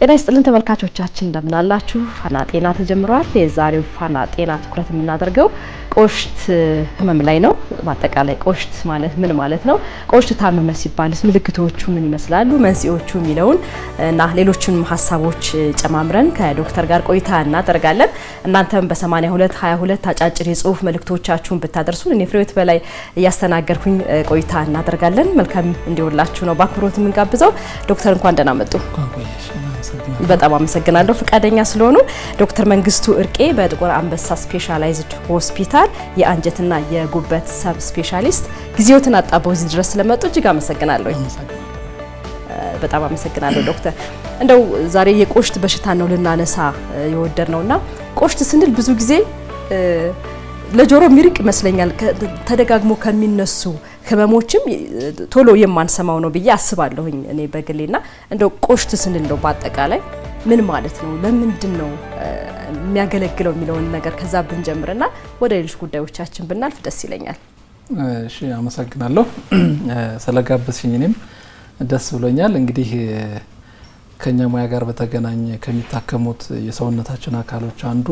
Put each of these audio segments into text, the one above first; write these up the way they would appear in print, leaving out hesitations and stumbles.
ጤና ይስጥልን ተመልካቾቻችን እንደምን አላችሁ? ፋና ጤና ተጀምሯል። የዛሬው ፋና ጤና ትኩረት የምናደርገው ቆሽት ህመም ላይ ነው። በአጠቃላይ ቆሽት ማለት ምን ማለት ነው? ቆሽት ታመመ ሲባልስ ምልክቶቹ ምን ይመስላሉ? መንስኤዎቹ የሚለውን እና ሌሎችንም ሀሳቦች ጨማምረን ከዶክተር ጋር ቆይታ እናደርጋለን። እናንተም በ8222 አጫጭር የጽሁፍ መልእክቶቻችሁን ብታደርሱን እኔ ፍሬህይወት በላይ እያስተናገርኩኝ ቆይታ እናደርጋለን። መልካም እንዲውላችሁ ነው በአክብሮት የምንጋብዘው። ዶክተር እንኳን ደህና መጡ። በጣም አመሰግናለሁ ፍቃደኛ ስለሆኑ። ዶክተር መንግስቱ እርቄ በጥቁር አንበሳ ስፔሻላይዝድ ሆስፒታል የአንጀትና የጉበት ሰብ ስፔሻሊስት፣ ጊዜዎትን አጣበው እዚህ ድረስ ስለመጡ እጅግ አመሰግናለሁ። በጣም አመሰግናለሁ ዶክተር። እንደው ዛሬ የቆሽት በሽታ ነው ልናነሳ የወደድነውና ቆሽት ስንል ብዙ ጊዜ ለጆሮ የሚርቅ ይመስለኛል። ተደጋግሞ ከሚነሱ ህመሞችም ቶሎ የማንሰማው ነው ብዬ አስባለሁኝ እኔ በግሌና እንደው ቆሽት ስንል ነው በአጠቃላይ ምን ማለት ነው፣ ለምንድን ነው የሚያገለግለው የሚለውን ነገር ከዛ ብንጀምርና ወደ ሌሎች ጉዳዮቻችን ብናልፍ ደስ ይለኛል። እሺ አመሰግናለሁ ስለጋበዝሽኝ፣ እኔም ደስ ብሎኛል። እንግዲህ ከኛ ሙያ ጋር በተገናኘ ከሚታከሙት የሰውነታችን አካሎች አንዱ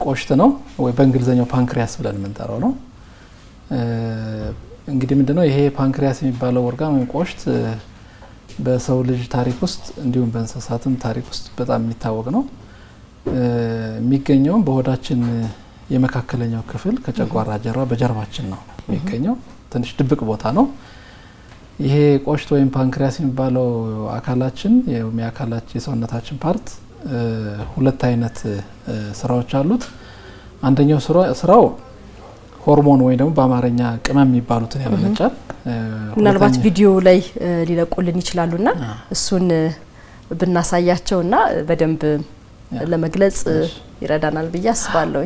ቆሽት ነው፣ ወይ በእንግሊዘኛው ፓንክሪያስ ብለን የምንጠራው ነው። እንግዲህ ምንድነው ይሄ ፓንክሪያስ የሚባለው ኦርጋን ወይም ቆሽት በሰው ልጅ ታሪክ ውስጥ እንዲሁም በእንስሳትም ታሪክ ውስጥ በጣም የሚታወቅ ነው። የሚገኘው በሆዳችን የመካከለኛው ክፍል ከጨጓራ ጀርባ በጀርባችን ነው የሚገኘው። ትንሽ ድብቅ ቦታ ነው። ይሄ ቆሽት ወይም ፓንክሪያስ የሚባለው አካላችን የሰውነታችን ፓርት ሁለት አይነት ስራዎች አሉት። አንደኛው ስራው ሆርሞን ወይ ደግሞ በአማርኛ ቅመም የሚባሉትን ያመነጫል። ምናልባት ቪዲዮ ላይ ሊለቁልን ይችላሉና እሱን ብናሳያቸውና በደንብ ለመግለጽ ይረዳናል ብዬ አስባለሁ።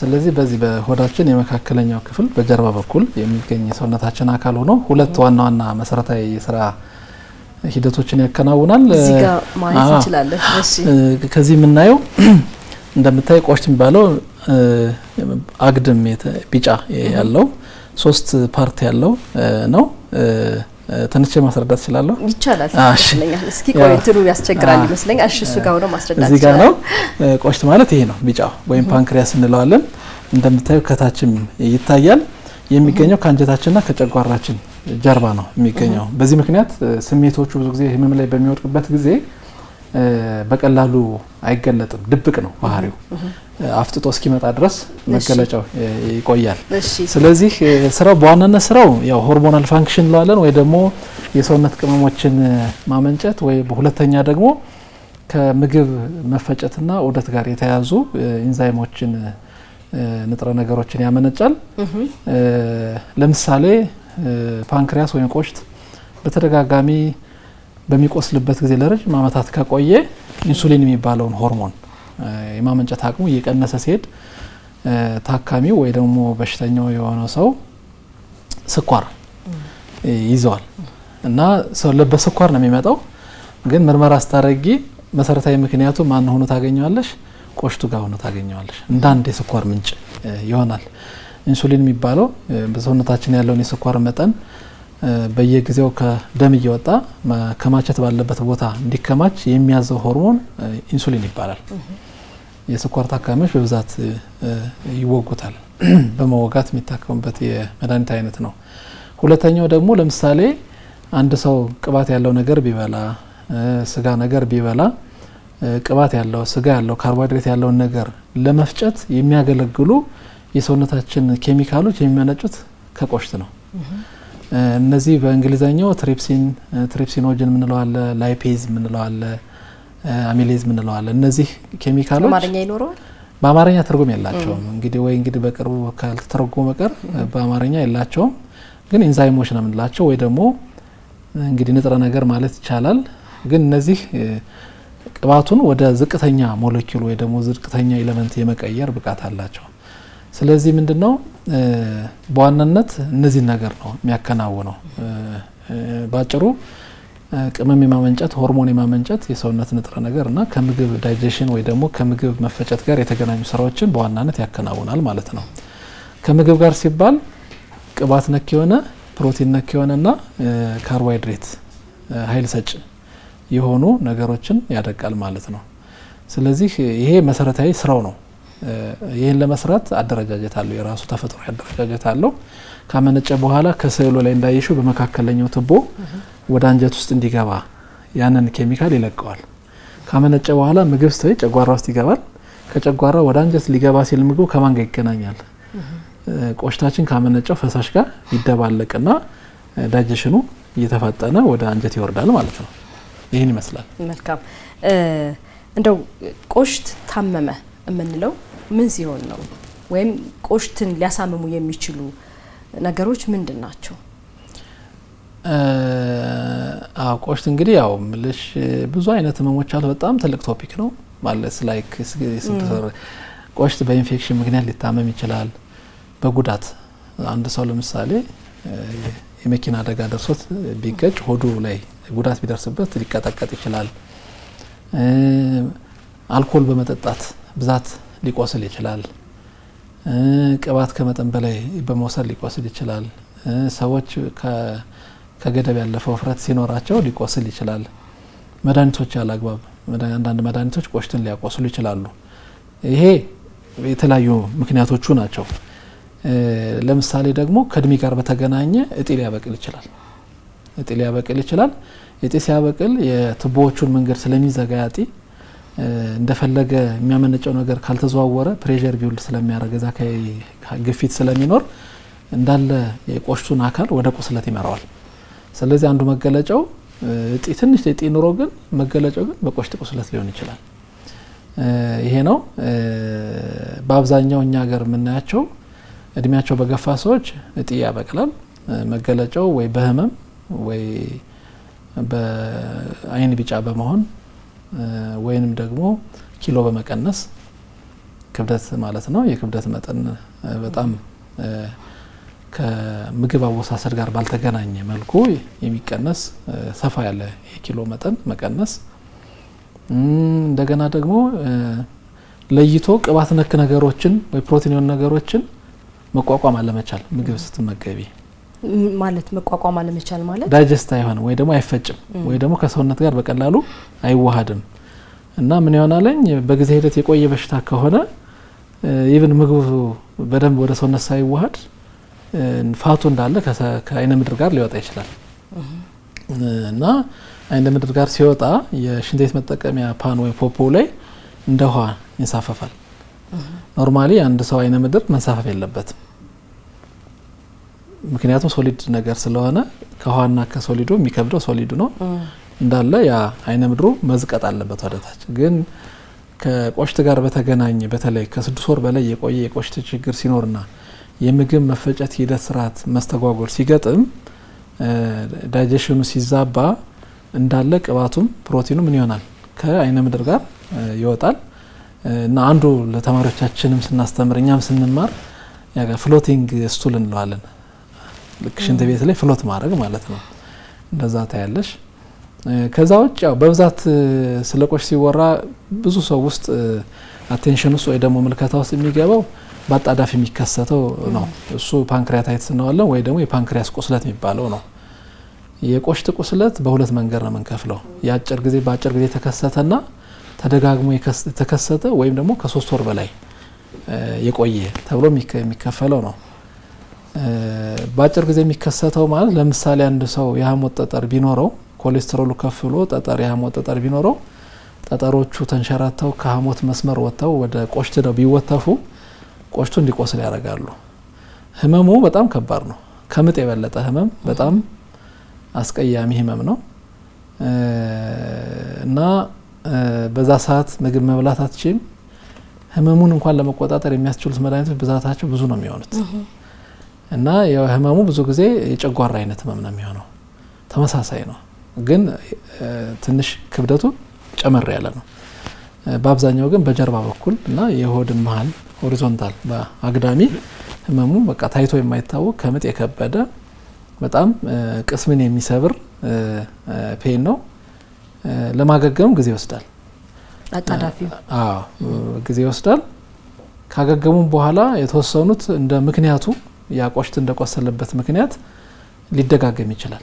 ስለዚህ በዚህ በሆዳችን የመካከለኛው ክፍል በጀርባ በኩል የሚገኝ የሰውነታችን አካል ሆኖ ሁለት ዋና ዋና መሰረታዊ የስራ ሂደቶችን ያከናውናል። እዚህ ጋር ማየት እንችላለን። እሺ ከዚህ የምናየው እንደምታይ ቆሽት የሚባለው አግድም ቢጫ ያለው ሶስት ፓርት ያለው ነው። ትንሽ ማስረዳት ይችላልው? ይቻላል ይመስለኛል። እስኪ ቆይትሩ ያስቸግራል ይመስለኛል። እሺ እሱ ጋር ነው ማስረዳት እዚህ ጋር ነው። ቆሽት ማለት ይሄ ነው፣ ቢጫው ወይም ፓንክሪያስ እንለዋለን። እንደምታዩ ከታችም ይታያል። የሚገኘው ከአንጀታችንና ከጨጓራችን ጀርባ ነው የሚገኘው። በዚህ ምክንያት ስሜቶቹ ብዙ ጊዜ ህመም ላይ በሚወድቅበት ጊዜ በቀላሉ አይገለጥም፣ ድብቅ ነው ባህሪው። አፍጥጦ እስኪመጣ ድረስ መገለጫው ይቆያል። ስለዚህ ስራው በዋናነት ስራው ያው ሆርሞናል ፋንክሽን እንለዋለን፣ ወይ ደግሞ የሰውነት ቅመሞችን ማመንጨት፣ ወይ በሁለተኛ ደግሞ ከምግብ መፈጨትና ዑደት ጋር የተያያዙ ኢንዛይሞችን ንጥረ ነገሮችን ያመነጫል። ለምሳሌ ፓንክሪያስ ወይም ቆሽት በተደጋጋሚ በሚቆስልበት ጊዜ ለረጅም ዓመታት ከቆየ ኢንሱሊን የሚባለውን ሆርሞን የማመንጨት አቅሙ እየቀነሰ ሲሄድ ታካሚው ወይ ደግሞ በሽተኛው የሆነው ሰው ስኳር ይዘዋል እና በስኳር ነው የሚመጣው። ግን ምርመራ ስታረጊ መሰረታዊ ምክንያቱ ማን ሆኖ ታገኘዋለሽ? ቆሽቱ ጋር ሆኖ ታገኘዋለሽ። እንዳንድ የስኳር ምንጭ ይሆናል። ኢንሱሊን የሚባለው በሰውነታችን ያለውን የስኳር መጠን በየጊዜው ከደም እየወጣ ከማቸት ባለበት ቦታ እንዲከማች የሚያዘው ሆርሞን ኢንሱሊን ይባላል። የስኳር ታካሚዎች በብዛት ይወጉታል። በመወጋት የሚታከሙበት የመድኃኒት አይነት ነው። ሁለተኛው ደግሞ ለምሳሌ አንድ ሰው ቅባት ያለው ነገር ቢበላ፣ ስጋ ነገር ቢበላ ቅባት ያለው ስጋ ያለው ካርቦሃይድሬት ያለውን ነገር ለመፍጨት የሚያገለግሉ የሰውነታችን ኬሚካሎች የሚመነጩት ከቆሽት ነው። እነዚህ በእንግሊዘኛው ትሪፕሲኖጅን ምንለው አለ፣ ላይፔዝ ምንለው አለ፣ አሚሌዝ ምንለው አለ። እነዚህ ኬሚካሎች በአማርኛ ይኖረዋል? በአማርኛ ትርጉም የላቸውም። እንግዲህ በቅርቡ ካልተተረጎመ በቀር በአማርኛ የላቸውም። ግን ኢንዛይሞች ነው የምንላቸው፣ ወይ ደግሞ እንግዲህ ንጥረ ነገር ማለት ይቻላል። ግን እነዚህ ቅባቱን ወደ ዝቅተኛ ሞለኪውል ወይ ደግሞ ዝቅተኛ ኤሌመንት የመቀየር ብቃት አላቸው። ስለዚህ ምንድነው በዋናነት እነዚህ ነገር ነው የሚያከናውነው። ባጭሩ ቅመም የማመንጨት፣ ሆርሞን የማመንጨት፣ የሰውነት ንጥረ ነገር እና ከምግብ ዳይጀሽን ወይ ደግሞ ከምግብ መፈጨት ጋር የተገናኙ ስራዎችን በዋናነት ያከናውናል ማለት ነው። ከምግብ ጋር ሲባል ቅባት ነክ የሆነ ፕሮቲን ነክ የሆነና ካርቦሃይድሬት ኃይል ሰጭ የሆኑ ነገሮችን ያደቃል ማለት ነው። ስለዚህ ይሄ መሰረታዊ ስራው ነው። ይሄን ለመስራት አደረጃጀት አለው፣ የራሱ ተፈጥሯዊ አደረጃጀት አለው። ካመነጨ በኋላ ከስዕሉ ላይ እንዳይሽው በመካከለኛው ቱቦ ወደ አንጀት ውስጥ እንዲገባ ያንን ኬሚካል ይለቀዋል። ካመነጨ በኋላ ምግብ ስተይ ጨጓራ ውስጥ ይገባል። ከጨጓራ ወደ አንጀት ሊገባ ሲል ምግቡ ከማን ጋር ይገናኛል? ቆሽታችን ካመነጨው ፈሳሽ ጋር ይደባለቅና ዳይጀሽኑ እየተፋጠነ ወደ አንጀት ይወርዳል ማለት ነው። ይህን ይመስላል። መልካም። እንደው ቆሽት ታመመ የምንለው ምን ሲሆን ነው? ወይም ቆሽትን ሊያሳምሙ የሚችሉ ነገሮች ምንድን ናቸው? ቆሽት እንግዲህ ያው ምልሽ ብዙ አይነት ህመሞች አሉ። በጣም ትልቅ ቶፒክ ነው ማለት ላይክ ቆሽት በኢንፌክሽን ምክንያት ሊታመም ይችላል። በጉዳት አንድ ሰው ለምሳሌ የመኪና አደጋ ደርሶት ቢገጭ ሆዱ ላይ ጉዳት ቢደርስበት ሊቀጠቀጥ ይችላል። አልኮል በመጠጣት ብዛት ሊቆስል ይችላል። ቅባት ከመጠን በላይ በመውሰድ ሊቆስል ይችላል። ሰዎች ከገደብ ያለፈው ውፍረት ሲኖራቸው ሊቆስል ይችላል። መድኃኒቶች ያላግባብ አንዳንድ መድኃኒቶች ቆሽትን ሊያቆስሉ ይችላሉ። ይሄ የተለያዩ ምክንያቶቹ ናቸው። ለምሳሌ ደግሞ ከእድሜ ጋር በተገናኘ እጢ ሊያበቅል ይችላል። እጢ ሲያበቅል የቱቦዎቹን መንገድ ስለሚዘጋ ያጢ እንደፈለገ የሚያመነጨው ነገር ካልተዘዋወረ ፕሬዠር ቢውልድ ስለሚያደርግ እዛ ግፊት ስለሚኖር እንዳለ የቆሽቱን አካል ወደ ቁስለት ይመራዋል። ስለዚህ አንዱ መገለጫው እጢ ትንሽ እጢ ኑሮ ግን መገለጫው ግን በቆሽት ቁስለት ሊሆን ይችላል። ይሄ ነው በአብዛኛው እኛ ሀገር የምናያቸው እድሜያቸው በገፋ ሰዎች እጢ ያበቅላል። መገለጫው ወይ በህመም ወይ በአይን ቢጫ በመሆን ወይንም ደግሞ ኪሎ በመቀነስ ክብደት ማለት ነው። የክብደት መጠን በጣም ከምግብ አወሳሰድ ጋር ባልተገናኘ መልኩ የሚቀነስ ሰፋ ያለ የኪሎ መጠን መቀነስ፣ እንደገና ደግሞ ለይቶ ቅባት ነክ ነገሮችን ወይ ፕሮቲን የሆኑ ነገሮችን መቋቋም አለመቻል። ምግብ ስትመገቢ ማለት መቋቋም አለመቻል ማለት ዳይጀስት አይሆንም ወይ ደግሞ አይፈጭም ወይ ደግሞ ከሰውነት ጋር በቀላሉ አይዋሃድም እና ምን ይሆናልኝ በጊዜ ሂደት የቆየ በሽታ ከሆነ ኢቭን ምግቡ በደንብ ወደ ሰውነት ሳይዋሃድ ፋቱ እንዳለ ከአይነ ምድር ጋር ሊወጣ ይችላል እና አይነ ምድር ጋር ሲወጣ የሽንት ቤት መጠቀሚያ ፓን ወይ ፖፖ ላይ እንደ ውሃ ይንሳፈፋል። ኖርማሊ አንድ ሰው አይነ ምድር መንሳፈፍ የለበትም። ምክንያቱም ሶሊድ ነገር ስለሆነ ከውሃና ከሶሊዱ የሚከብደው ሶሊዱ ነው እንዳለ ያ አይነ ምድሩ መዝቀጥ አለበት ወደታች። ግን ከቆሽት ጋር በተገናኘ በተለይ ከ6 ወር በላይ የቆየ የቆሽት ችግር ሲኖርና የምግብ መፈጨት ሂደት ስርዓት መስተጓጎል ሲገጥም ዳይጀሽኑ ሲዛባ እንዳለ ቅባቱም ፕሮቲኑ ምን ይሆናል ከአይነ ምድር ጋር ይወጣል እና አንዱ ለተማሪዎቻችንም ስናስተምር እኛም ስንማር ያጋ ፍሎቲንግ ስቱል እንለዋለን። ልክ ሽንት ቤት ላይ ፍሎት ማድረግ ማለት ነው። እንደዛ ታያለሽ። ከዛ ውጭ ያው በብዛት ስለ ቆሽት ሲወራ ብዙ ሰው ውስጥ አቴንሽን ውስጥ ወይ ደግሞ ምልከታ ውስጥ የሚገባው በአጣዳፊ የሚከሰተው ነው። እሱ ፓንክሪያታይትስ እንለዋለን ወይ ደግሞ የፓንክሪያስ ቁስለት የሚባለው ነው። የቆሽት ቁስለት በሁለት መንገድ ነው የምንከፍለው። የአጭር ጊዜ በአጭር ጊዜ ተከሰተና ተደጋግሞ የተከሰተ ወይም ደግሞ ከ3 ወር በላይ የቆየ ተብሎ የሚከፈለው ነው። በአጭር ጊዜ የሚከሰተው ማለት ለምሳሌ አንድ ሰው የሐሞት ጠጠር ቢኖረው ኮሌስትሮሉ ከፍ ብሎ ጠጠር የሐሞት ጠጠር ቢኖረው ጠጠሮቹ ተንሸራተው ከሐሞት መስመር ወጥተው ወደ ቆሽት ነው ቢወተፉ ቆሽቱ እንዲቆስል ያደርጋሉ። ህመሙ በጣም ከባድ ነው። ከምጥ የበለጠ ህመም፣ በጣም አስቀያሚ ህመም ነው እና በዛ ሰዓት ምግብ መብላት አትችልም። ህመሙን እንኳን ለመቆጣጠር የሚያስችሉት መድኃኒቶች ብዛታቸው ብዙ ነው የሚሆኑት እና የህመሙ ብዙ ጊዜ የጨጓራ አይነት ህመም ነው የሚሆነው። ተመሳሳይ ነው ግን ትንሽ ክብደቱ ጨመር ያለ ነው። በአብዛኛው ግን በጀርባ በኩል እና የሆድን መሀል ሆሪዞንታል በአግዳሚ ህመሙ በቃ ታይቶ የማይታወቅ ከምጥ የከበደ በጣም ቅስምን የሚሰብር ፔን ነው። ለማገገም ጊዜ ይወስዳል። አጣዳፊው ጊዜ ይወስዳል። ካገገሙ በኋላ የተወሰኑት እንደ ምክንያቱ ያ ቆሽት እንደቆሰለበት ምክንያት ሊደጋገም ይችላል።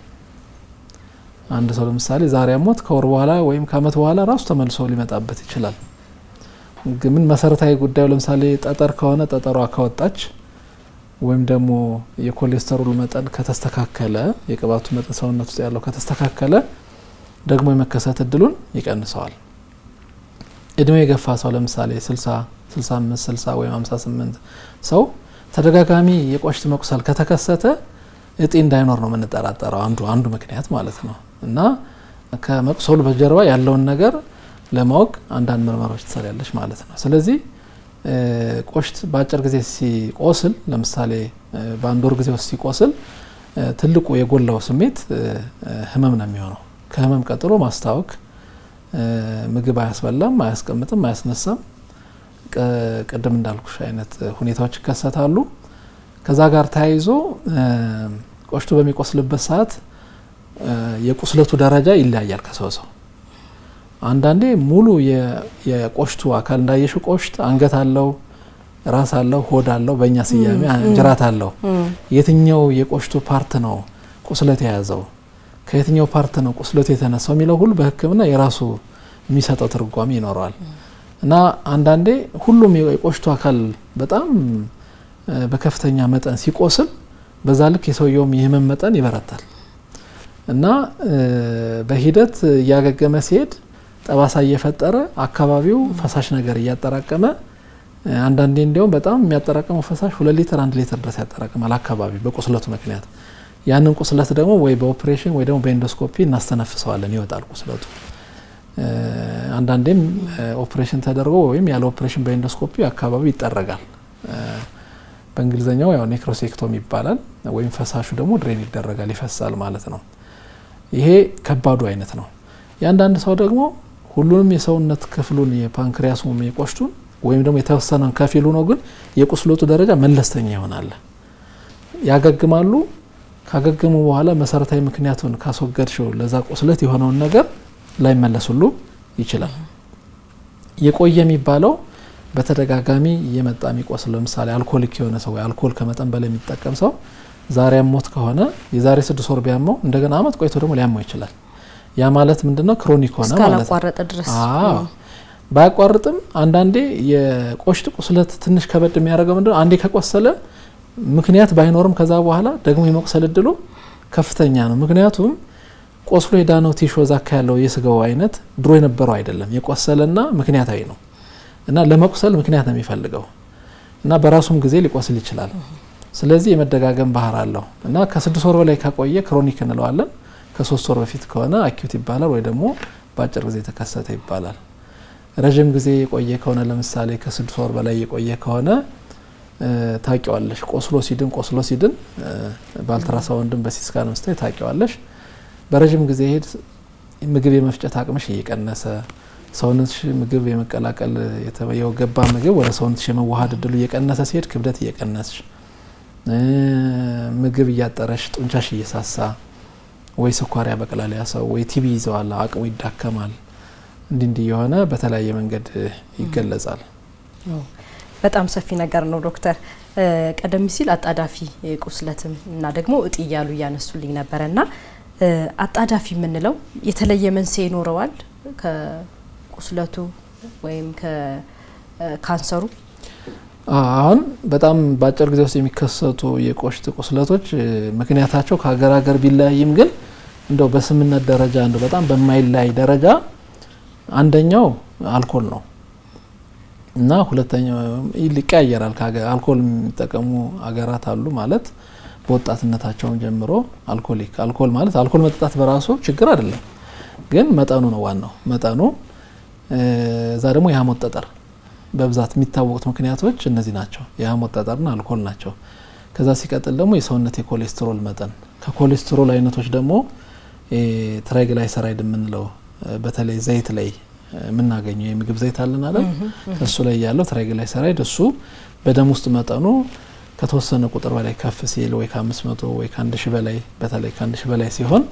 አንድ ሰው ለምሳሌ ዛሬ አሞት ከወር በኋላ ወይም ከአመት በኋላ ራሱ ተመልሶ ሊመጣበት ይችላል። ግን መሰረታዊ ጉዳዩ ለምሳሌ ጠጠር ከሆነ ጠጠሯ ካወጣች ወይም ደግሞ የኮሌስተሮል መጠን ከተስተካከለ የቅባቱ መጠን ሰውነት ውስጥ ያለው ከተስተካከለ ደግሞ የመከሰት እድሉን ይቀንሰዋል። እድሜ የገፋ ሰው ለምሳሌ 60 65 60 ወይም 58 ሰው ተደጋጋሚ የቆሽት መቁሰል ከተከሰተ እጢ እንዳይኖር ነው የምንጠራጠረው አንዱ ምክንያት ማለት ነው። እና ከመቁሰሉ በጀርባ ያለውን ነገር ለማወቅ አንዳንድ ምርመራዎች ትሰራለች ማለት ነው። ስለዚህ ቆሽት በአጭር ጊዜ ሲቆስል ለምሳሌ በአንድ ወር ጊዜ ውስጥ ሲቆስል ትልቁ የጎላው ስሜት ህመም ነው የሚሆነው። ከህመም ቀጥሎ ማስታወክ፣ ምግብ አያስበላም፣ አያስቀምጥም፣ አያስነሳም፣ ቅድም እንዳልኩሽ አይነት ሁኔታዎች ይከሰታሉ። ከዛ ጋር ተያይዞ ቆሽቱ በሚቆስልበት ሰዓት የቁስለቱ ደረጃ ይለያያል ከሰው ሰው። አንዳንዴ ሙሉ የቆሽቱ አካል እንዳየሽ ቆሽት አንገት አለው፣ ራስ አለው፣ ሆድ አለው፣ በእኛ ስያሜ ጅራት አለው። የትኛው የቆሽቱ ፓርት ነው ቁስለት የያዘው፣ ከየትኛው ፓርት ነው ቁስለቱ የተነሳው የሚለው ሁሉ በሕክምና የራሱ የሚሰጠው ትርጓሜ ይኖረዋል። እና አንዳንዴ ሁሉም የቆሽቱ አካል በጣም በከፍተኛ መጠን ሲቆስል በዛ ልክ የሰውየውም የህመም መጠን ይበረታል። እና በሂደት እያገገመ ሲሄድ ጠባሳ እየፈጠረ አካባቢው ፈሳሽ ነገር እያጠራቀመ አንዳንዴ እንዲያውም በጣም የሚያጠራቀመው ፈሳሽ 2 ሊትር 1 ሊትር ድረስ ያጠራቅማል አካባቢ በቁስለቱ ምክንያት። ያንን ቁስለት ደግሞ ወይ በኦፕሬሽን ወይ ደግሞ በኤንዶስኮፒ እናስተነፍሰዋለን፣ ይወጣል ቁስለቱ። አንዳንዴም ኦፕሬሽን ተደርጎ ወይም ያለ ኦፕሬሽን በኤንዶስኮፒ አካባቢው ይጠረጋል። በእንግሊዘኛው ያው ኔክሮሴክቶሚ ይባላል። ወይም ፈሳሹ ደግሞ ድሬን ይደረጋል፣ ይፈሳል ማለት ነው። ይሄ ከባዱ አይነት ነው። ያንዳንድ ሰው ደግሞ ሁሉንም የሰውነት ክፍሉን የፓንክሪያሱም የቆሽቱን ወይም ደግሞ የተወሰነን ከፊሉ ነው፣ ግን የቁስለቱ ደረጃ መለስተኛ ይሆናል። ያገግማሉ። ካገገሙ በኋላ መሰረታዊ ምክንያቱን ካስወገድሽው ለዛ ቁስለት የሆነውን ነገር ላይ መለሱሉ ይችላል። የቆየ የሚባለው በተደጋጋሚ የመጣ የሚቆስል ለምሳሌ አልኮሊክ የሆነ ሰው ወይ አልኮል ከመጠን በላይ የሚጠቀም ሰው ዛሬ አሞት ከሆነ የዛሬ 6 ወር ቢያመው እንደገና አመት ቆይቶ ደግሞ ሊያመው ይችላል። ያ ማለት ምንድነው? ክሮኒክ ሆነ ማለት ነው። እስካላቋረጠ ድረስ ባያቋርጥም አንዳንዴ የቆሽት ቁስለት ትንሽ ከበድ የሚያደርገው ምንድነው? አንዴ ከቆሰለ ምክንያት ባይኖርም ከዛ በኋላ ደግሞ የመቁሰል እድሉ ከፍተኛ ነው። ምክንያቱም ቆስሎ የዳነው ቲሾ ዛካ ያለው የስጋው አይነት ድሮ የነበረው አይደለም፣ የቆሰለና ምክንያታዊ ነው። እና ለመቁሰል ምክንያት ነው የሚፈልገው እና በራሱም ጊዜ ሊቆስል ይችላል። ስለዚህ የመደጋገም ባህር አለው እና ከ6 ወር በላይ ከቆየ ክሮኒክ እንለዋለን። ከ3 ወር በፊት ከሆነ አኪዩት ይባላል ወይ ደግሞ በአጭር ጊዜ ተከሰተ ይባላል። ረጅም ጊዜ የቆየ ከሆነ ለምሳሌ ከ6 ወር በላይ የቆየ ከሆነ ታቂዋለሽ። ቆስሎ ሲድን በአልትራሳውንድም በሲስካንም ስታይ ታቂዋለሽ። በረጅም ጊዜ ሄድ ምግብ የመፍጨት አቅምሽ እየቀነሰ ሰውነትሽ ምግብ የመቀላቀል የገባ ምግብ ወደ ሰውነትሽ የመዋሃድ እድሉ እየቀነሰ ሲሄድ ክብደት እየቀነስሽ ምግብ እያጠረሽ ጡንቻሽ እየሳሳ ወይ ስኳር ያበቅላል ያ ሰው ወይ ቲቢ ይዘዋል አቅሙ ይዳከማል። እንዲህ የሆነ በተለያየ መንገድ ይገለጻል። በጣም ሰፊ ነገር ነው ዶክተር። ቀደም ሲል አጣዳፊ ቁስለትም እና ደግሞ እጢ እያሉ እያነሱልኝ ነበርና አጣዳፊ የምንለው የተለየ መንስኤ ይኖረዋል ከቁስለቱ ወይም ከካንሰሩ? አሁን በጣም በአጭር ጊዜ ውስጥ የሚከሰቱ የቆሽት ቁስለቶች ምክንያታቸው ከሀገር ሀገር ቢለያይም ግን እንደው በስምነት ደረጃ እንደው በጣም በማይለያይ ደረጃ አንደኛው አልኮል ነው እና ሁለተኛው ይቀያየራል። አልኮል የሚጠቀሙ ሀገራት አሉ ማለት በወጣትነታቸው ጀምሮ አልኮል ማለት አልኮል መጠጣት በራሱ ችግር አይደለም፣ ግን መጠኑ ነው ዋናው መጠኑ። እዛ ደግሞ የሐሞት ጠጠር በብዛት የሚታወቁት ምክንያቶች እነዚህ ናቸው፣ የሐሞት ጠጠርና አልኮል ናቸው። ከዛ ሲቀጥል ደግሞ የሰውነት የኮሌስትሮል መጠን። ከኮሌስትሮል አይነቶች ደግሞ ትራይግላይሰራይድ የምንለው በተለይ ዘይት ላይ የምናገኘው የምግብ ዘይት አለን አይደል? እሱ ላይ ያለው ትራይግላይሰራይድ እሱ በደም ውስጥ መጠኑ ከተወሰነ ቁጥር በላይ ከፍ ሲል ወይ ከ500 ወይ ከ1000 በላይ በተለይ ከ1000 በላይ ሲሆን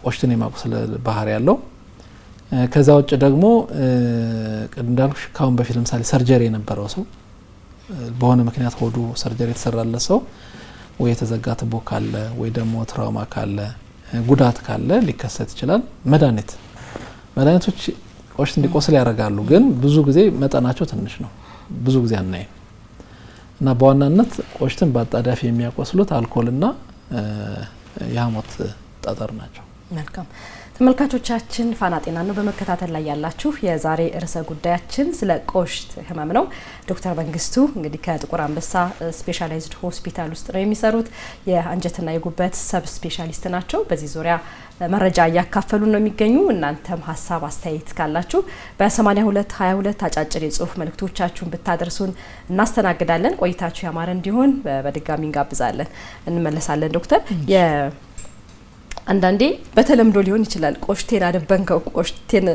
ቆሽትን የማቁሰል ባህሪ ያለው። ከዛ ውጭ ደግሞ እንዳልኩሽ ካሁን በፊት ለምሳሌ ሰርጀሪ የነበረው ሰው በሆነ ምክንያት ሆዱ ሰርጀሪ የተሰራለት ሰው ወይ የተዘጋ ትቦ ካለ ወይ ደግሞ ትራውማ ካለ ጉዳት ካለ ሊከሰት ይችላል። መድኃኒቶች ቆሽት እንዲቆስል ያደርጋሉ፣ ግን ብዙ ጊዜ መጠናቸው ትንሽ ነው፣ ብዙ ጊዜ አናይም እና በዋናነት ቆሽትን በአጣዳፊ የሚያቆስሉት አልኮልና የሐሞት ጠጠር ናቸው። መልካም ተመልካቾቻችን ፋና ጤና ነው በመከታተል ላይ ያላችሁ። የዛሬ ርዕሰ ጉዳያችን ስለ ቆሽት ህመም ነው። ዶክተር መንግስቱ እንግዲህ ከጥቁር አንበሳ ስፔሻላይዝድ ሆስፒታል ውስጥ ነው የሚሰሩት። የአንጀትና የጉበት ሰብ ስፔሻሊስት ናቸው። በዚህ ዙሪያ መረጃ እያካፈሉ ነው የሚገኙ። እናንተም ሀሳብ አስተያየት ካላችሁ በ8222 አጫጭር የጽሁፍ መልእክቶቻችሁን ብታደርሱን እናስተናግዳለን። ቆይታችሁ ያማረ እንዲሆን በድጋሚ እንጋብዛለን። እንመለሳለን። ዶክተር አንዳንዴ በተለምዶ ሊሆን ይችላል ቆሽቴን አደበንከው ቆሽቴን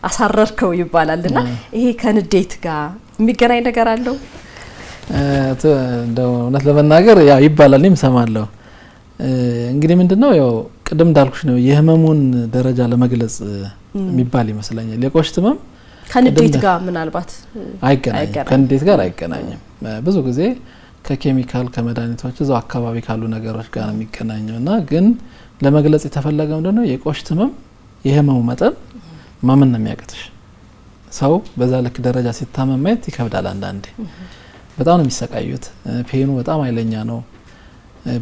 አሳረርከው ይባላልና ይሄ ከንዴት ጋር የሚገናኝ ነገር አለው? እንደው እውነት ለመናገር ያው ይባላል፣ እኔም ሰማለሁ። እንግዲህ ምንድነው ያው ቅድም እንዳልኩሽ ነው የህመሙን ደረጃ ለመግለጽ የሚባል ይመስለኛል። የቆሽት ህመም ከንዴት ጋር ምናልባት አይገናኝም፣ ከንዴት ጋር አይገናኝም። ብዙ ጊዜ ከኬሚካል ከመድኃኒቶች እዛው አካባቢ ካሉ ነገሮች ጋር ነው የሚገናኘውና ግን ለመግለጽ የተፈለገው ምንድነው የቆሽት ህመም የህመሙ መጠን ማመን ነው የሚያቅትሽ። ሰው በዛ ልክ ደረጃ ሲታመም ማየት ይከብዳል። አንዳንዴ በጣም ነው የሚሰቃዩት። ፔኑ በጣም ኃይለኛ ነው።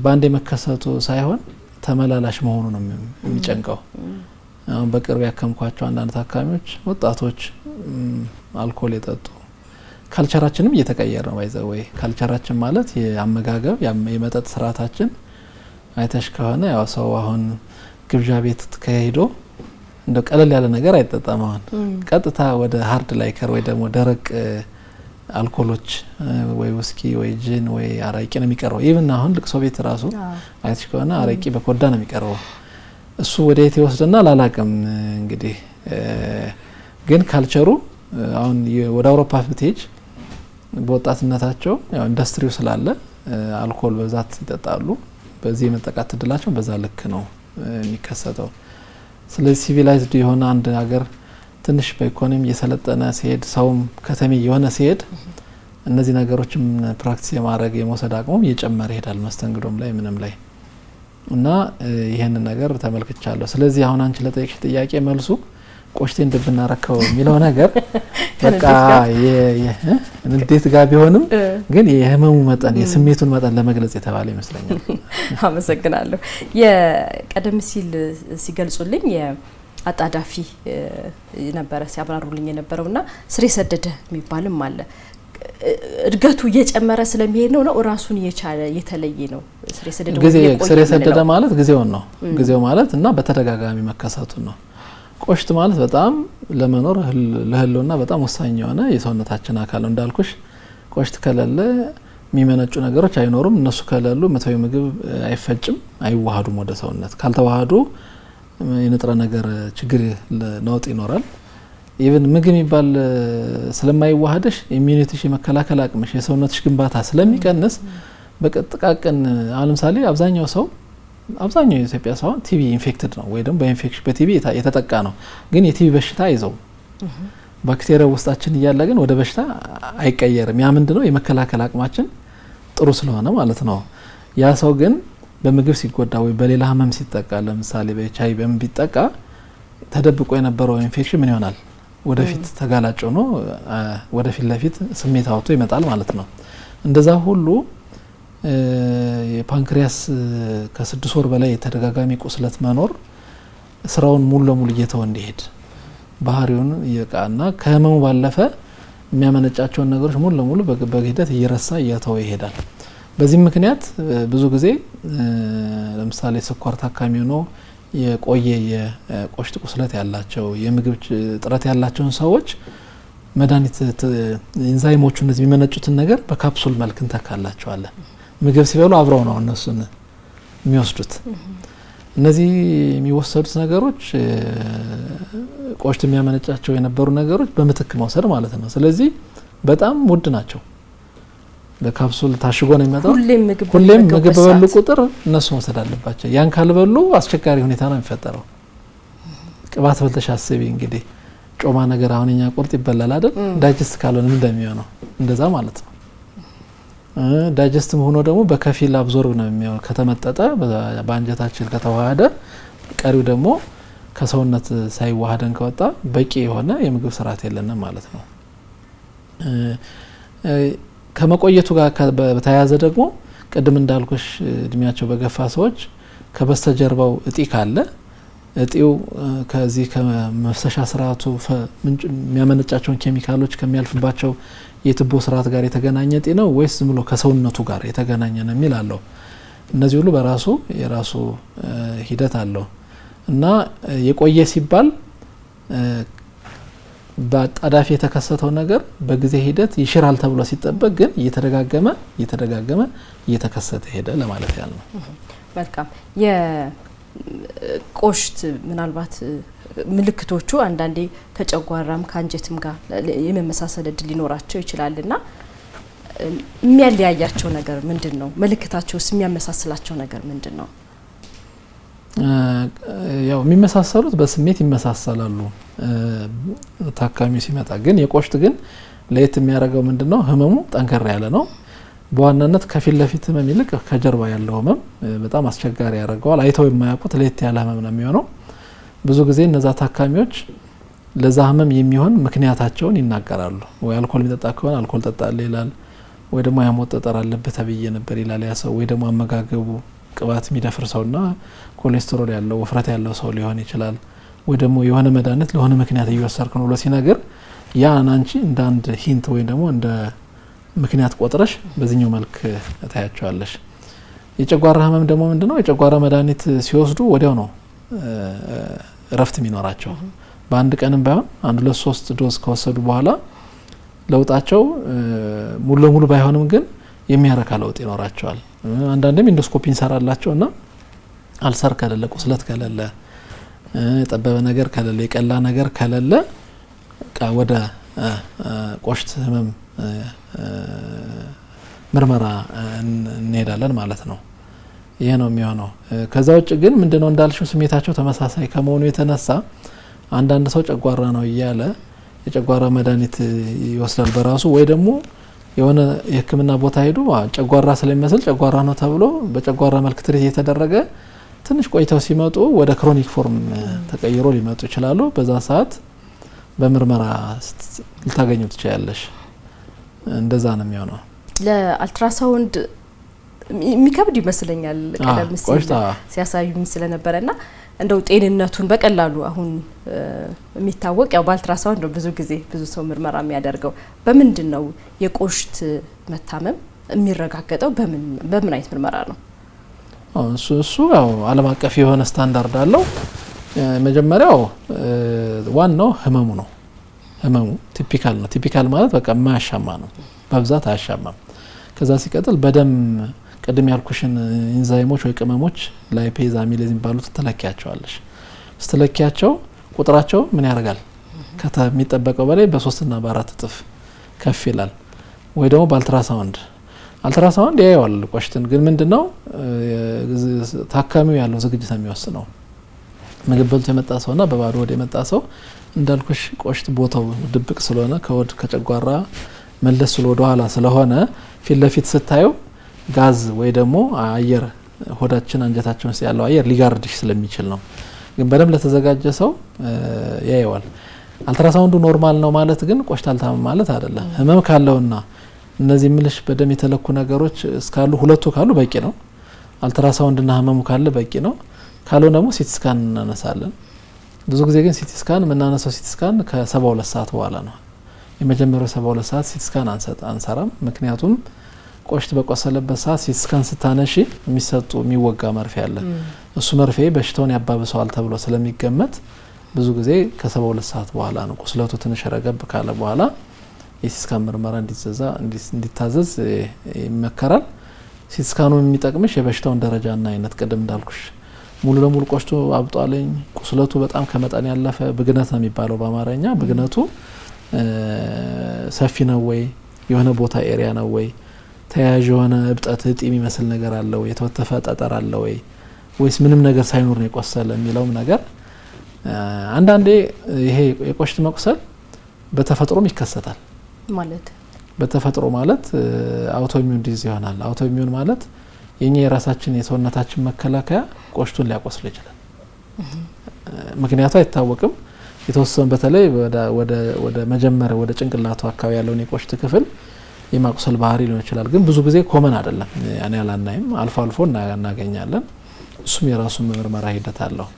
ባንዴ መከሰቱ ሳይሆን ተመላላሽ መሆኑ ነው የሚጨንቀው። አሁን በቅርብ ያከምኳቸው አንዳንድ ታካሚዎች ወጣቶች አልኮል የጠጡ ካልቸራችንም እየተቀየረ ነው። ወይ ካልቸራችን ማለት የአመጋገብ የመጠጥ ስርዓታችን አይተሽ ከሆነ ያው ሰው አሁን ግብዣ ቤት ከሄዶ እንደ ቀለል ያለ ነገር አይጠጣም። አሁን ቀጥታ ወደ ሃርድ ላይከር ወይ ደግሞ ደረቅ አልኮሎች ወይ ውስኪ ወይ ጂን ወይ አረቂ ነው የሚቀርበው። ኢቭን አሁን ልቅሶ ቤት ራሱ አይተሽ ከሆነ አረቂ በኮዳ ነው የሚቀርበው። እሱ ወደ የት ይወስድና ላላቅም እንግዲህ ግን ካልቸሩ አሁን ወደ አውሮፓ ብትሄጅ በወጣትነታቸው ያው ኢንዱስትሪው ስላለ አልኮል በዛት ይጠጣሉ። በዚህ የመጠቃት እድላቸው በዛ ልክ ነው የሚከሰተው። ስለዚህ ሲቪላይዝድ የሆነ አንድ ሀገር ትንሽ በኢኮኖሚ እየሰለጠነ ሲሄድ ሰውም ከተሜ የሆነ ሲሄድ እነዚህ ነገሮችም ፕራክቲስ የማድረግ የመውሰድ አቅሙም እየጨመረ ይሄዳል፣ መስተንግዶም ላይ ምንም ላይ እና ይሄንን ነገር ተመልክቻለሁ። ስለዚህ አሁን አንቺ ለጠየቅሽ ጥያቄ መልሱ ቆሽቴን እንደብናረከው የሚለው ነገር በቃ እንዴት ጋር ቢሆንም ግን የህመሙ መጠን የስሜቱን መጠን ለመግለጽ የተባለ ይመስለኛል። አመሰግናለሁ። የቀደም ሲል ሲገልጹልኝ የአጣዳፊ ነበረ ሲያብራሩልኝ የነበረውና ስር የሰደደ የሚባልም አለ። እድገቱ እየጨመረ ስለሚሄድ ነው ራሱን የቻለ የተለየ ነው። ስር የሰደደ ማለት ጊዜው ነው። ጊዜው ማለት እና በተደጋጋሚ መከሰቱ ነው። ቆሽት ማለት በጣም ለመኖር ለህልውና በጣም ወሳኝ የሆነ የሰውነታችን አካል ነው። እንዳልኩሽ ቆሽት ከሌለ የሚመነጩ ነገሮች አይኖሩም። እነሱ ከሌሉ መተው ምግብ አይፈጭም፣ አይዋሃዱም ወደ ሰውነት። ካልተዋሃዱ የንጥረ ነገር ችግር ነውጥ ይኖራል። ኢቭን ምግብ የሚባል ስለማይዋሃደሽ ኢሚዩኒቲሽ የመከላከል አቅምሽ የሰውነትሽ ግንባታ ስለሚቀንስ በጥቃቅን አሁን ለምሳሌ አብዛኛው የኢትዮጵያ ሰው ቲቪ ኢንፌክትድ ነው ወይ ደግሞ በኢንፌክሽን በቲቪ የተጠቃ ነው። ግን የቲቪ በሽታ አይዘው ባክቴሪያ ውስጣችን እያለ ግን ወደ በሽታ አይቀየርም። ያ ምንድነው የመከላከል አቅማችን ጥሩ ስለሆነ ማለት ነው። ያ ሰው ግን በምግብ ሲጎዳ ወይ በሌላ ህመም ሲጠቃ ለምሳሌ በኤችአይቪ በምን ቢጠቃ ተደብቆ የነበረው ኢንፌክሽን ምን ይሆናል? ወደፊት ተጋላጭ ሆኖ ወደፊት ለፊት ስሜት አውጥቶ ይመጣል ማለት ነው። እንደዛ ሁሉ የፓንክሪያስ ከ6 ወር በላይ የተደጋጋሚ ቁስለት መኖር ስራውን ሙሉ ለሙሉ እየተወ እንዲሄድ ባህሪውን እየቃና ከህመሙ ባለፈ የሚያመነጫቸውን ነገሮች ሙሉ ለሙሉ በሂደት እየረሳ እየተወ ይሄዳል። በዚህ ምክንያት ብዙ ጊዜ ለምሳሌ ስኳር ታካሚ ሆኖ የቆየ የቆሽት ቁስለት ያላቸው የምግብ ጥረት ያላቸውን ሰዎች መድኃኒት ኢንዛይሞቹ እነዚህ የሚመነጩትን ነገር በካፕሱል መልክ እንተካላቸዋለን። ምግብ ሲበሉ አብረው ነው እነሱን የሚወስዱት። እነዚህ የሚወሰዱት ነገሮች ቆሽት የሚያመነጫቸው የነበሩ ነገሮች በምትክ መውሰድ ማለት ነው። ስለዚህ በጣም ውድ ናቸው። በካፕሱል ታሽጎ ነው የሚመጣው። ሁሌም ምግብ በበሉ ቁጥር እነሱ መውሰድ አለባቸው። ያን ካልበሉ አስቸጋሪ ሁኔታ ነው የሚፈጠረው። ቅባት በልተሽ አስቢ እንግዲህ ጮማ ነገር አሁን እኛ ቁርጥ ይበላል አይደል? ዳይጀስት ካልሆነ ምን እንደሚሆነው እንደዛ ማለት ነው። ዳይጀስትም ሆኖ ደግሞ በከፊል አብዞርብ ነው የሚሆነው። ከተመጠጠ በአንጀታችን ከተዋሃደ ቀሪው ደግሞ ከሰውነት ሳይዋሃደን ከወጣ በቂ የሆነ የምግብ ስርዓት የለንም ማለት ነው። ከመቆየቱ ጋር በተያያዘ ደግሞ ቅድም እንዳልኩሽ እድሜያቸው በገፋ ሰዎች ከበስተጀርባው እጢ ካለ እጢው ከዚህ ከመፍሰሻ ስርዓቱ የሚያመነጫቸውን ኬሚካሎች ከሚያልፍባቸው የትቦ ስርዓት ጋር የተገናኘ እጢ ነው ወይስ ዝም ብሎ ከሰውነቱ ጋር የተገናኘ ነው የሚል አለው። እነዚህ ሁሉ በራሱ የራሱ ሂደት አለው እና የቆየ ሲባል በአጣዳፊ የተከሰተው ነገር በጊዜ ሂደት ይሽራል ተብሎ ሲጠበቅ ግን እየተደጋገመ እየተከሰተ ሄደ ለማለት ያህል ነው። መልካም። የቆሽት ምናልባት ምልክቶቹ አንዳንዴ ከጨጓራም ከአንጀትም ጋር የመመሳሰል እድል ሊኖራቸው ይችላልና የሚያለያያቸው ነገር ምንድነው? ምልክታቸውስ የሚያመሳስላቸው ነገር ምንድነው? ያው የሚመሳሰሉት በስሜት ይመሳሰላሉ ታካሚው ሲመጣ። ግን የቆሽት ግን ለየት የሚያደርገው ምንድነው? ህመሙ ጠንከር ያለ ነው። በዋናነት ከፊት ለፊት ህመም ይልቅ ከጀርባ ያለው ህመም በጣም አስቸጋሪ ያደርገዋል። አይተው የማያውቁት ለየት ያለ ህመም ነው የሚሆነው። ብዙ ጊዜ እነዛ ታካሚዎች ለዛ ህመም የሚሆን ምክንያታቸውን ይናገራሉ። ወይ አልኮል የሚጠጣ ከሆነ አልኮል ጠጣለ ይላል፣ ወይ ደግሞ ያሞት ጠጠር አለበት ተብዬ ነበር ይላል ያ ሰው፣ ወይ ደግሞ አመጋገቡ ቅባት የሚደፍር ሰውና ኮሌስትሮል ያለው ወፍረት ያለው ሰው ሊሆን ይችላል፣ ወይ ደግሞ የሆነ መድኃኒት ለሆነ ምክንያት እየወሰድክ ነው ብሎ ሲነገር ያን አንቺ እንደ አንድ ሂንት ወይ ደግሞ እንደ ምክንያት ቆጥረሽ በዚህኛው መልክ ታያቸዋለሽ። የጨጓራ ህመም ደግሞ ምንድነው? የጨጓራ መድኃኒት ሲወስዱ ወዲያው ነው እረፍት የሚኖራቸው። በአንድ ቀንም ባይሆን 1-2-3 ዶዝ ከወሰዱ በኋላ ለውጣቸው ሙሉ ለሙሉ ባይሆንም ግን የሚያረካ ለውጥ ይኖራቸዋል። አንዳንዴም ኢንዶስኮፒ እንሰራላቸው እና አልሰር ከሌለ፣ ቁስለት ከሌለ፣ የጠበበ ነገር ከሌለ፣ የቀላ ነገር ከሌለ ወደ ቆሽት ህመም ምርመራ እንሄዳለን ማለት ነው። ይሄ ነው የሚሆነው። ከዛ ውጭ ግን ምንድነው እንዳልሽው ስሜታቸው ተመሳሳይ ከመሆኑ የተነሳ አንዳንድ ሰው ጨጓራ ነው እያለ የጨጓራ መድኃኒት ይወስዳል በራሱ፣ ወይ ደግሞ የሆነ የህክምና ቦታ ሄዶ ጨጓራ ስለሚመስል ጨጓራ ነው ተብሎ በጨጓራ መልክ ትሪት የተደረገ ትንሽ ቆይተው ሲመጡ ወደ ክሮኒክ ፎርም ተቀይሮ ሊመጡ ይችላሉ። በዛ ሰዓት በምርመራ ልታገኙ ትችላለሽ። እንደዛ ነው የሚሆነው። ለአልትራሳውንድ የሚከብድ ይመስለኛል ቀደም ሲል ሲያሳዩኝ ስለነበረና እንደው ጤንነቱን በቀላሉ አሁን የሚታወቅ ያው በአልትራሳውንድ ነው ብዙ ጊዜ ብዙ ሰው ምርመራ የሚያደርገው። በምንድነው የቆሽት መታመም የሚረጋገጠው? በምን አይነት ምርመራ ነው? እሱ ያው ዓለም አቀፍ የሆነ ስታንዳርድ አለው። መጀመሪያው ዋናው ህመሙ ነው። ህመሙ ቲፒካል ነው። ቲፒካል ማለት በቃ የማያሻማ ነው፣ በብዛት አያሻማም። ከዛ ሲቀጥል በደም ቅድም ያልኩሽን ኢንዛይሞች ወይ ቅመሞች ላይፔዝ፣ አሚሌዝ የሚባሉት ትለኪያቸዋለሽ። ስትለኪያቸው ቁጥራቸው ምን ያደርጋል? ከሚጠበቀው በላይ በ3 እና በ4 እጥፍ ከፍ ይላል። ወይ ደግሞ በአልትራሳውንድ ያየዋል ቆሽትን። ግን ምንድነው ታካሚው ያለው ዝግጅት ነው የሚወስነው። ምግብ በልቶ የመጣ ሰውና በባዶ ወደ የመጣ ሰው እንዳልኩሽ ቆሽት ቦታው ድብቅ ስለሆነ ከወድ ከጨጓራ መለስ ብሎ ወደ ኋላ ስለሆነ ፊት ለፊት ስታየው ጋዝ ወይ ደግሞ አየር ሆዳችን አንጀታችን ውስጥ ያለው አየር ሊጋርድሽ ስለሚችል ነው። ግን በደንብ ለተዘጋጀ ሰው ያየዋል። አልትራሳውንዱ ኖርማል ነው ማለት ግን ቆሽት አልታመም ማለት አይደለም። ህመም ካለውና እነዚህ ምልሽ በደም የተለኩ ነገሮች እስካሉ ሁለቱ ካሉ በቂ ነው። አልትራሳውንድና ህመሙ ካለ በቂ ነው። ካልሆነ ደግሞ ሲቲ ስካን እናነሳለን። ብዙ ጊዜ ግን ሲቲ ስካን የምናነሳው ሲቲ ስካን ከ72 ሰዓት በኋላ ነው። የመጀመሪያው 72 ሰዓት ሲቲ ስካን አንሰራም። ምክንያቱም ቆሽት በቆሰለበት ሰዓት ሲቲ ስካን ስታነሺ የሚሰጡ የሚወጋ መርፌ አለ። እሱ መርፌ በሽታውን ያባብሰዋል ተብሎ ስለሚገመት ብዙ ጊዜ ከ72 ሰዓት በኋላ ነው። ቁስለቱ ትንሽ ረገብ ካለ በኋላ የሲቲ ስካን ምርመራ እንዲታዘዝ ይመከራል። ሲቲ ስካኑ የሚጠቅምሽ የበሽታውን ደረጃና አይነት ቅድም እንዳልኩሽ ሙሉ ለሙሉ ቆሽቱ አብጧለኝ፣ ቁስለቱ በጣም ከመጠን ያለፈ ብግነት ነው የሚባለው በአማርኛ። ብግነቱ ሰፊ ነው ወይ፣ የሆነ ቦታ ኤሪያ ነው ወይ፣ ተያያዥ የሆነ እብጠት እጢ የሚመስል ነገር አለ ወይ፣ የተወተፈ ጠጠር አለ ወይ፣ ወይስ ምንም ነገር ሳይኖር ነው የቆሰለ የሚለውም ነገር። አንዳንዴ ይሄ የቆሽት መቁሰል በተፈጥሮም ይከሰታል። ማለት በተፈጥሮ ማለት አውቶኢሚዩን ዲዝ ይሆናል። አውቶኢሚዩን ማለት የኛ የራሳችን የሰውነታችን መከላከያ ቆሽቱን ሊያቆስል ይችላል። ምክንያቱ አይታወቅም። የተወሰነ በተለይ ወደ መጀመሪያ ወደ ጭንቅላቱ አካባቢ ያለውን የቆሽት ክፍል የማቁሰል ባህሪ ሊሆን ይችላል። ግን ብዙ ጊዜ ኮመን አይደለም። ያኔ አላናይም፣ አልፎ አልፎ እናገኛለን። እሱም የራሱ ምርመራ ሂደት አለው።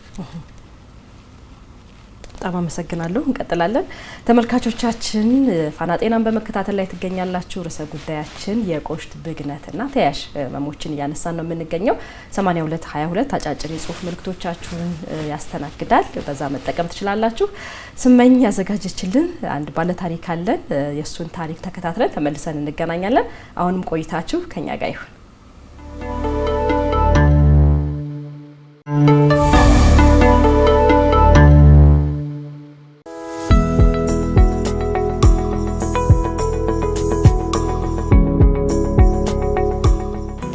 በጣም አመሰግናለሁ። እንቀጥላለን። ተመልካቾቻችን ፋና ጤናን በመከታተል ላይ ትገኛላችሁ። ርዕሰ ጉዳያችን የቆሽት ብግነትና ተያያዥ ህመሞችን እያነሳን ነው የምንገኘው። 8222 አጫጭር የጽሁፍ መልእክቶቻችሁን ያስተናግዳል። በዛ መጠቀም ትችላላችሁ። ስመኝ ያዘጋጀችልን አንድ ባለ ታሪክ አለን። የእሱን ታሪክ ተከታትለን ተመልሰን እንገናኛለን። አሁንም ቆይታችሁ ከኛ ጋር ይሁን።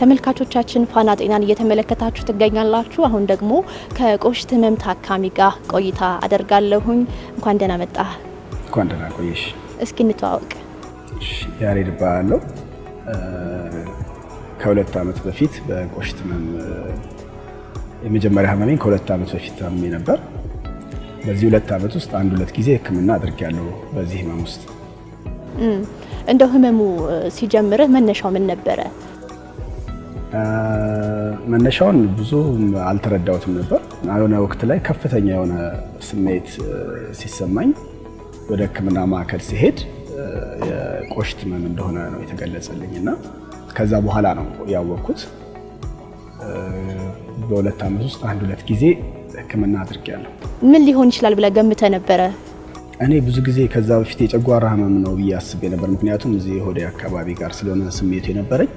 ተመልካቾቻችን ፋና ጤናን እየተመለከታችሁ ትገኛላችሁ። አሁን ደግሞ ከቆሽት ህመም ታካሚ ጋር ቆይታ አደርጋለሁኝ። እንኳን ደህና መጣ። እንኳን ደህና ቆየሽ። እስኪ እንተዋወቅ። ያሬድ እባላለሁ። ከ2 ዓመት በፊት በቆሽት ህመም የመጀመሪያ ህመሜን ከ2 ዓመት በፊት ታምሜ ነበር። በዚህ 2 ዓመት ውስጥ 1-2 ጊዜ ህክምና አድርጌያለሁ። በዚህ ህመም ውስጥ እንደው ህመሙ ሲጀምርህ መነሻው ምን ነበረ? መነሻውን ብዙ አልተረዳሁትም ነበር። የሆነ ወቅት ላይ ከፍተኛ የሆነ ስሜት ሲሰማኝ ወደ ህክምና ማዕከል ሲሄድ የቆሽት ህመም እንደሆነ ነው የተገለጸልኝ እና ከዛ በኋላ ነው ያወቅኩት። በ2 ዓመት ውስጥ 1-2 ጊዜ ህክምና አድርጌያለሁ። ምን ሊሆን ይችላል ብለህ ገምተህ ነበረ? እኔ ብዙ ጊዜ ከዛ በፊት የጨጓራ ህመም ነው ብዬ አስቤ ነበር። ምክንያቱም እዚህ ሆዴ አካባቢ ጋር ስለሆነ ስሜቱ የነበረኝ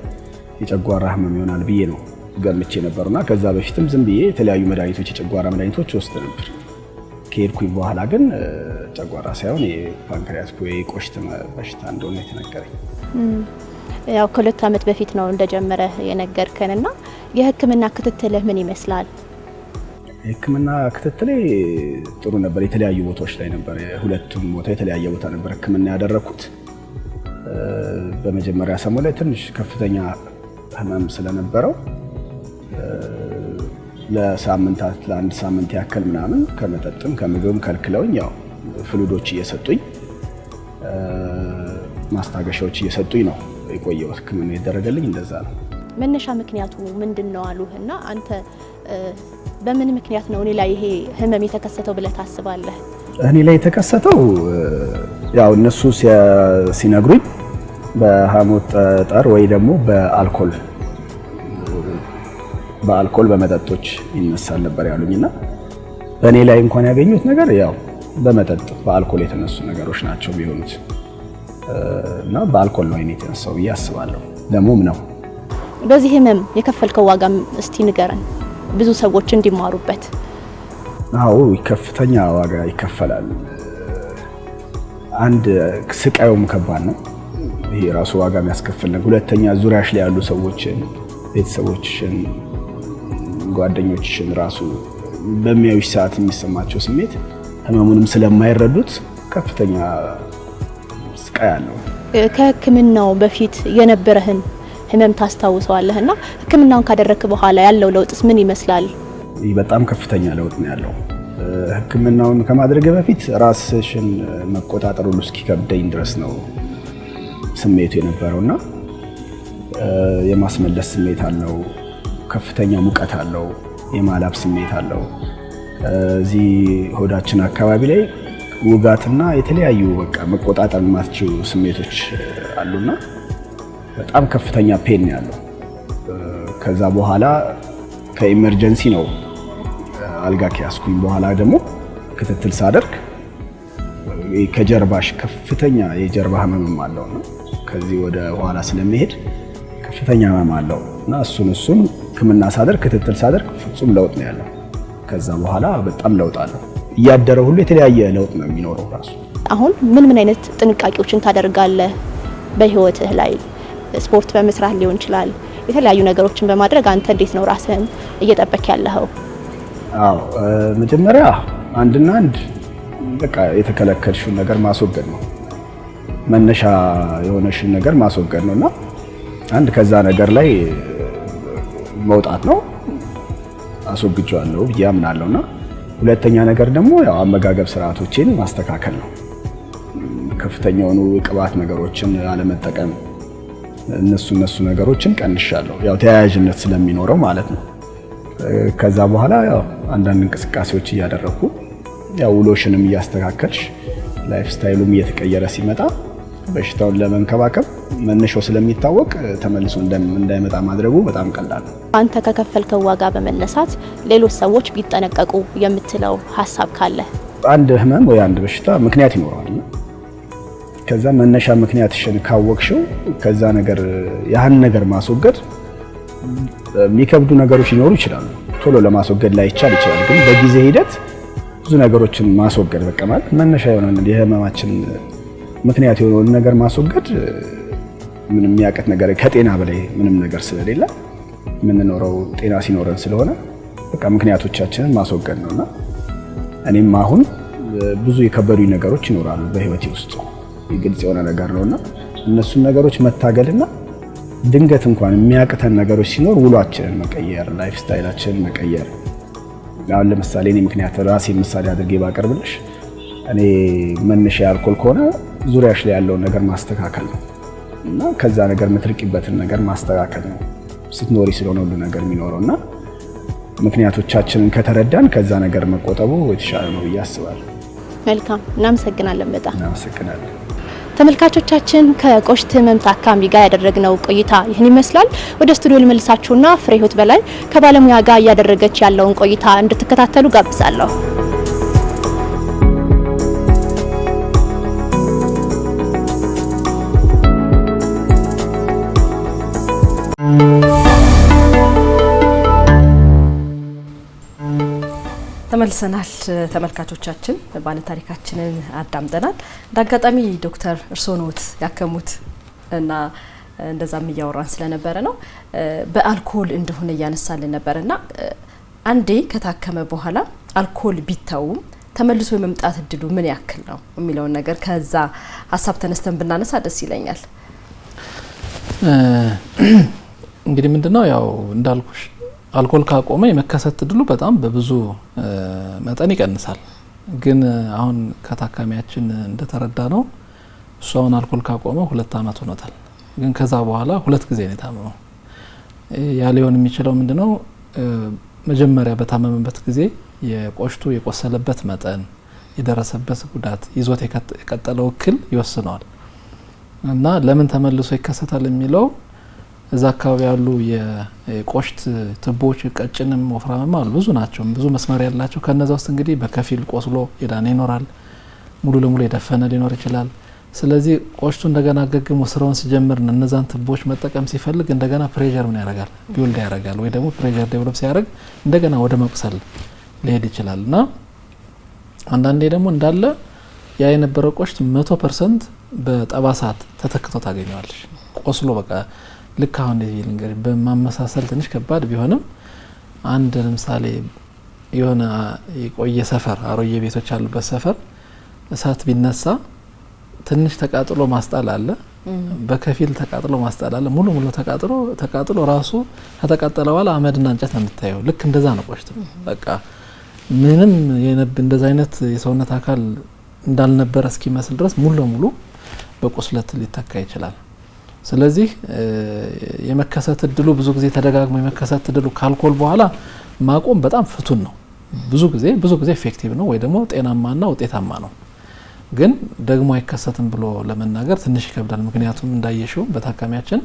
የጨጓራ ህመም ይሆናል ብዬ ነው ገምቼ ነበርና ከዛ በፊትም ዝም ብዬ የተለያዩ መድኃኒቶች የጨጓራ መድኃኒቶች ወስድ ነበር። ከሄድኩኝ በኋላ ግን ጨጓራ ሳይሆን የፓንክሪያስ ወይ ቆሽት በሽታ እንደሆነ የተነገረኝ። ያው ከ2 ዓመት በፊት ነው እንደጀመረ የነገርከንና የህክምና ክትትልህ ምን ይመስላል? የህክምና ክትትሌ ጥሩ ነበር። የተለያዩ ቦታዎች ላይ ነበር፣ ሁለቱም ቦታ የተለያየ ቦታ ነበር ህክምና ያደረኩት። በመጀመሪያ ሰሞን ላይ ትንሽ ከፍተኛ ህመም ስለነበረው ለሳምንታት ለ1 ሳምንት ያክል ምናምን ከመጠጥም ከምግብም ከልክለውኝ ያው ፍሉዶች እየሰጡኝ ማስታገሻዎች እየሰጡኝ ነው የቆየው። ህክምና ይደረገልኝ እንደዛ ነው። መነሻ ምክንያቱ ምንድነው አሉህና አንተ በምን ምክንያት ነው እኔ ላይ ይሄ ህመም የተከሰተው ብለህ ታስባለህ? እኔ ላይ የተከሰተው ያው እነሱ ሲነግሩኝ በሐሞት ጠጠር ወይ ደግሞ በአልኮል በመጠጦች ይነሳል ነበር ያሉኝና በእኔ ላይ እንኳን ያገኙት ነገር ያው በመጠጥ በአልኮል የተነሱ ነገሮች ናቸው ቢሆኑት እና በአልኮል ነው እኔ የተነሳው ብዬ አስባለሁ። ደግሞም ነው። በዚህ ህመም የከፈልከው ዋጋም እስቲ ንገረን፣ ብዙ ሰዎች እንዲማሩበት። አዎ ከፍተኛ ዋጋ ይከፈላል። አንድ ስቃዩም ከባድ ነው። ይሄ ራሱ ዋጋ የሚያስከፍል ነው። ሁለተኛ ዙሪያሽ ላይ ያሉ ሰዎችን፣ ቤተሰቦችሽን፣ ጓደኞችሽን ራሱ በሚያዩሽ ሰዓት የሚሰማቸው ስሜት ህመሙንም ስለማይረዱት ከፍተኛ ስቃይ አለው። ከህክምናው በፊት የነበረህን ህመም ታስታውሰዋለህና ህክምናውን ካደረክ በኋላ ያለው ለውጥስ ምን ይመስላል? በጣም ከፍተኛ ለውጥ ነው ያለው። ህክምናውን ከማድረግ በፊት ራስሽን መቆጣጠር ሁሉ እስኪከብደኝ ድረስ ነው ስሜቱ የነበረውና የማስመለስ ስሜት አለው፣ ከፍተኛ ሙቀት አለው፣ የማላብ ስሜት አለው። እዚህ ሆዳችን አካባቢ ላይ ውጋትና የተለያዩ በቃ መቆጣጠር የማትችሉ ስሜቶች አሉና በጣም ከፍተኛ ፔን ያለው። ከዛ በኋላ ከኢመርጀንሲ ነው አልጋ ከያዝኩኝ በኋላ ደግሞ ክትትል ሳደርግ ከጀርባሽ ከፍተኛ የጀርባ ህመም አለው ነው ከዚህ ወደ ኋላ ስለሚሄድ ከፍተኛ ህመም አለው እና እሱን ህክምና ሳደርግ ክትትል ሳደርግ ፍጹም ለውጥ ነው ያለው። ከዛ በኋላ በጣም ለውጥ አለው። እያደረ ሁሉ የተለያየ ለውጥ ነው የሚኖረው ራሱ። አሁን ምን አይነት ጥንቃቄዎችን ታደርጋለህ በህይወትህ ላይ? ስፖርት በመስራት ሊሆን ይችላል፣ የተለያዩ ነገሮችን በማድረግ አንተ እንዴት ነው ራስህን እየጠበቅ ያለኸው? አዎ መጀመሪያ አንድ በቃ የተከለከልሽውን ነገር ማስወገድ ነው። መነሻ የሆነሽን ነገር ማስወገድ ነውና አንድ ከዛ ነገር ላይ መውጣት ነው። አስወግጄዋለሁ ብዬ አምናለሁና ሁለተኛ ነገር ደግሞ ያው አመጋገብ ስርዓቶችን ማስተካከል ነው። ከፍተኛውን ቅባት ነገሮችን አለመጠቀም፣ እነሱ ነገሮችን ቀንሻለሁ፣ ያው ተያያዥነት ስለሚኖረው ማለት ነው። ከዛ በኋላ ያው አንዳንድ እንቅስቃሴዎች እያደረኩ ያው ውሎሽንም እያስተካከልሽ ላይፍ ስታይሉም እየተቀየረ ሲመጣ በሽታውን ለመንከባከብ መነሻው ስለሚታወቅ ተመልሶ እንዳይመጣ ማድረጉ በጣም ቀላል ነው። አንተ ከከፈልከው ዋጋ በመነሳት ሌሎች ሰዎች ቢጠነቀቁ የምትለው ሀሳብ ካለ? አንድ ህመም ወይ አንድ በሽታ ምክንያት ይኖረዋል። ከዛ መነሻ ምክንያትሽን ካወቅሽው ከዛ ነገር ያን ነገር ማስወገድ የሚከብዱ ነገሮች ሊኖሩ ይችላሉ። ቶሎ ለማስወገድ ላይቻል ይችላል። ግን በጊዜ ሂደት ብዙ ነገሮችን ማስወገድ በቃ ማለት መነሻ የሆነ የህመማችን ምክንያት የሆነውን ነገር ማስወገድ ምንም የሚያቀት ነገር ከጤና በላይ ምንም ነገር ስለሌለ የምንኖረው ጤና ሲኖረን ስለሆነ በቃ ምክንያቶቻችንን ማስወገድ ነውና እኔም አሁን ብዙ የከበዱኝ ነገሮች ይኖራሉ በህይወቴ ውስጥ ግልጽ የሆነ ነገር ነውና እነሱን ነገሮች መታገልና ድንገት እንኳን የሚያቅተን ነገሮች ሲኖር ውሏችንን መቀየር፣ ላይፍ ስታይላችንን መቀየር። አሁን ለምሳሌ እኔ ምክንያት ራሴ ምሳሌ አድርጌ ባቀርብልሽ እኔ መነሻ የአልኮል ከሆነ ዙሪያሽ ላይ ያለውን ነገር ማስተካከል ነው እና ከዛ ነገር የምትርቂበትን ነገር ማስተካከል ነው። ስትኖሪ ስለሆነ ሁሉ ነገር የሚኖረውና ምክንያቶቻችንን ከተረዳን ከዛ ነገር መቆጠቡ የተሻለ ነው ብዬ አስባለሁ። መልካም፣ እናመሰግናለን። በጣም እናመሰግናለን። ተመልካቾቻችን ከቆሽት ህመም ታካሚ ጋር ያደረግነው ቆይታ ይህን ይመስላል። ወደ ስቱዲዮ ልመልሳችሁና ፍሬህይወት በላይ ከባለሙያ ጋር እያደረገች ያለውን ቆይታ እንድትከታተሉ ጋብዛለሁ። ተመልሰናል። ተመልካቾቻችን ባለ ታሪካችንን አዳምጠናል። እንዳጋጣሚ ዶክተር እርስዎ ነዎት ያከሙት እና እንደዛም እያወራን ስለነበረ ነው በአልኮል እንደሆነ እያነሳልን ነበርና አንዴ ከታከመ በኋላ አልኮል ቢተውም ተመልሶ የመምጣት እድሉ ምን ያክል ነው የሚለውን ነገር ከዛ ሀሳብ ተነስተን ብናነሳ ደስ ይለኛል። እንግዲህ ምንድነው ያው እንዳልኩሽ አልኮል ካቆመ የመከሰት እድሉ በጣም በብዙ መጠን ይቀንሳል። ግን አሁን ከታካሚያችን እንደተረዳ ነው እሱ አሁን አልኮል ካቆመ 2 አመት ሆኖታል። ግን ከዛ በኋላ 2 ጊዜ ነው የታመመው። ያ ሊሆን የሚችለው ምንድነው መጀመሪያ በታመመበት ጊዜ የቆሽቱ የቆሰለበት መጠን፣ የደረሰበት ጉዳት፣ ይዞት የቀጠለው እክል ይወስነዋል እና ለምን ተመልሶ ይከሰታል የሚለው እዛ አካባቢ ያሉ የቆሽት ትቦች ቀጭንም ወፍራምም አሉ፣ ብዙ ናቸው፣ ብዙ መስመር ያላቸው። ከነዛ ውስጥ እንግዲህ በከፊል ቆስሎ የዳነ ይኖራል፣ ሙሉ ለሙሉ የደፈነ ሊኖር ይችላል። ስለዚህ ቆሽቱ እንደገና ገግሞ ስራውን ሲጀምር እነዛን ትቦች መጠቀም ሲፈልግ እንደገና ፕሬሸር ምን ያደርጋል ቢውልድ ያደርጋል ወይ ደግሞ ፕሬሸር ዴቨሎፕ ሲያደርግ እንደገና ወደ መቁሰል ሊሄድ ይችላል እና አንዳንዴ ደግሞ እንዳለ ያ የነበረው ቆሽት 100% በጠባሳት ተተክቶ ታገኘዋለሽ። ቆስሎ በቃ ልክ አሁን እንግዲህ በማመሳሰል ትንሽ ከባድ ቢሆንም አንድ ለምሳሌ የሆነ የቆየ ሰፈር አሮየ ቤቶች ያሉበት ሰፈር እሳት ቢነሳ ትንሽ ተቃጥሎ ማስጣል አለ፣ በከፊል ተቃጥሎ ማስጣል አለ፣ ሙሉ ተቃጥሎ ራሱ ከተቃጠለ በኋላ አመድና እንጨት ነው የምታየው። ልክ እንደዛ ነው ቆሽት። በቃ ምንም እንደዛ አይነት የሰውነት አካል እንዳልነበረ እስኪመስል ድረስ ሙሉ ለሙሉ በቁስለት ሊተካ ይችላል። ስለዚህ የመከሰት እድሉ ብዙ ጊዜ ተደጋግሞ የመከሰት እድሉ ከአልኮል በኋላ ማቆም በጣም ፍቱን ነው። ብዙ ጊዜ ኢፌክቲቭ ነው ወይ ደግሞ ጤናማና ውጤታማ ነው። ግን ደግሞ አይከሰትም ብሎ ለመናገር ትንሽ ይከብዳል። ምክንያቱም እንዳየሽው በታካሚያችን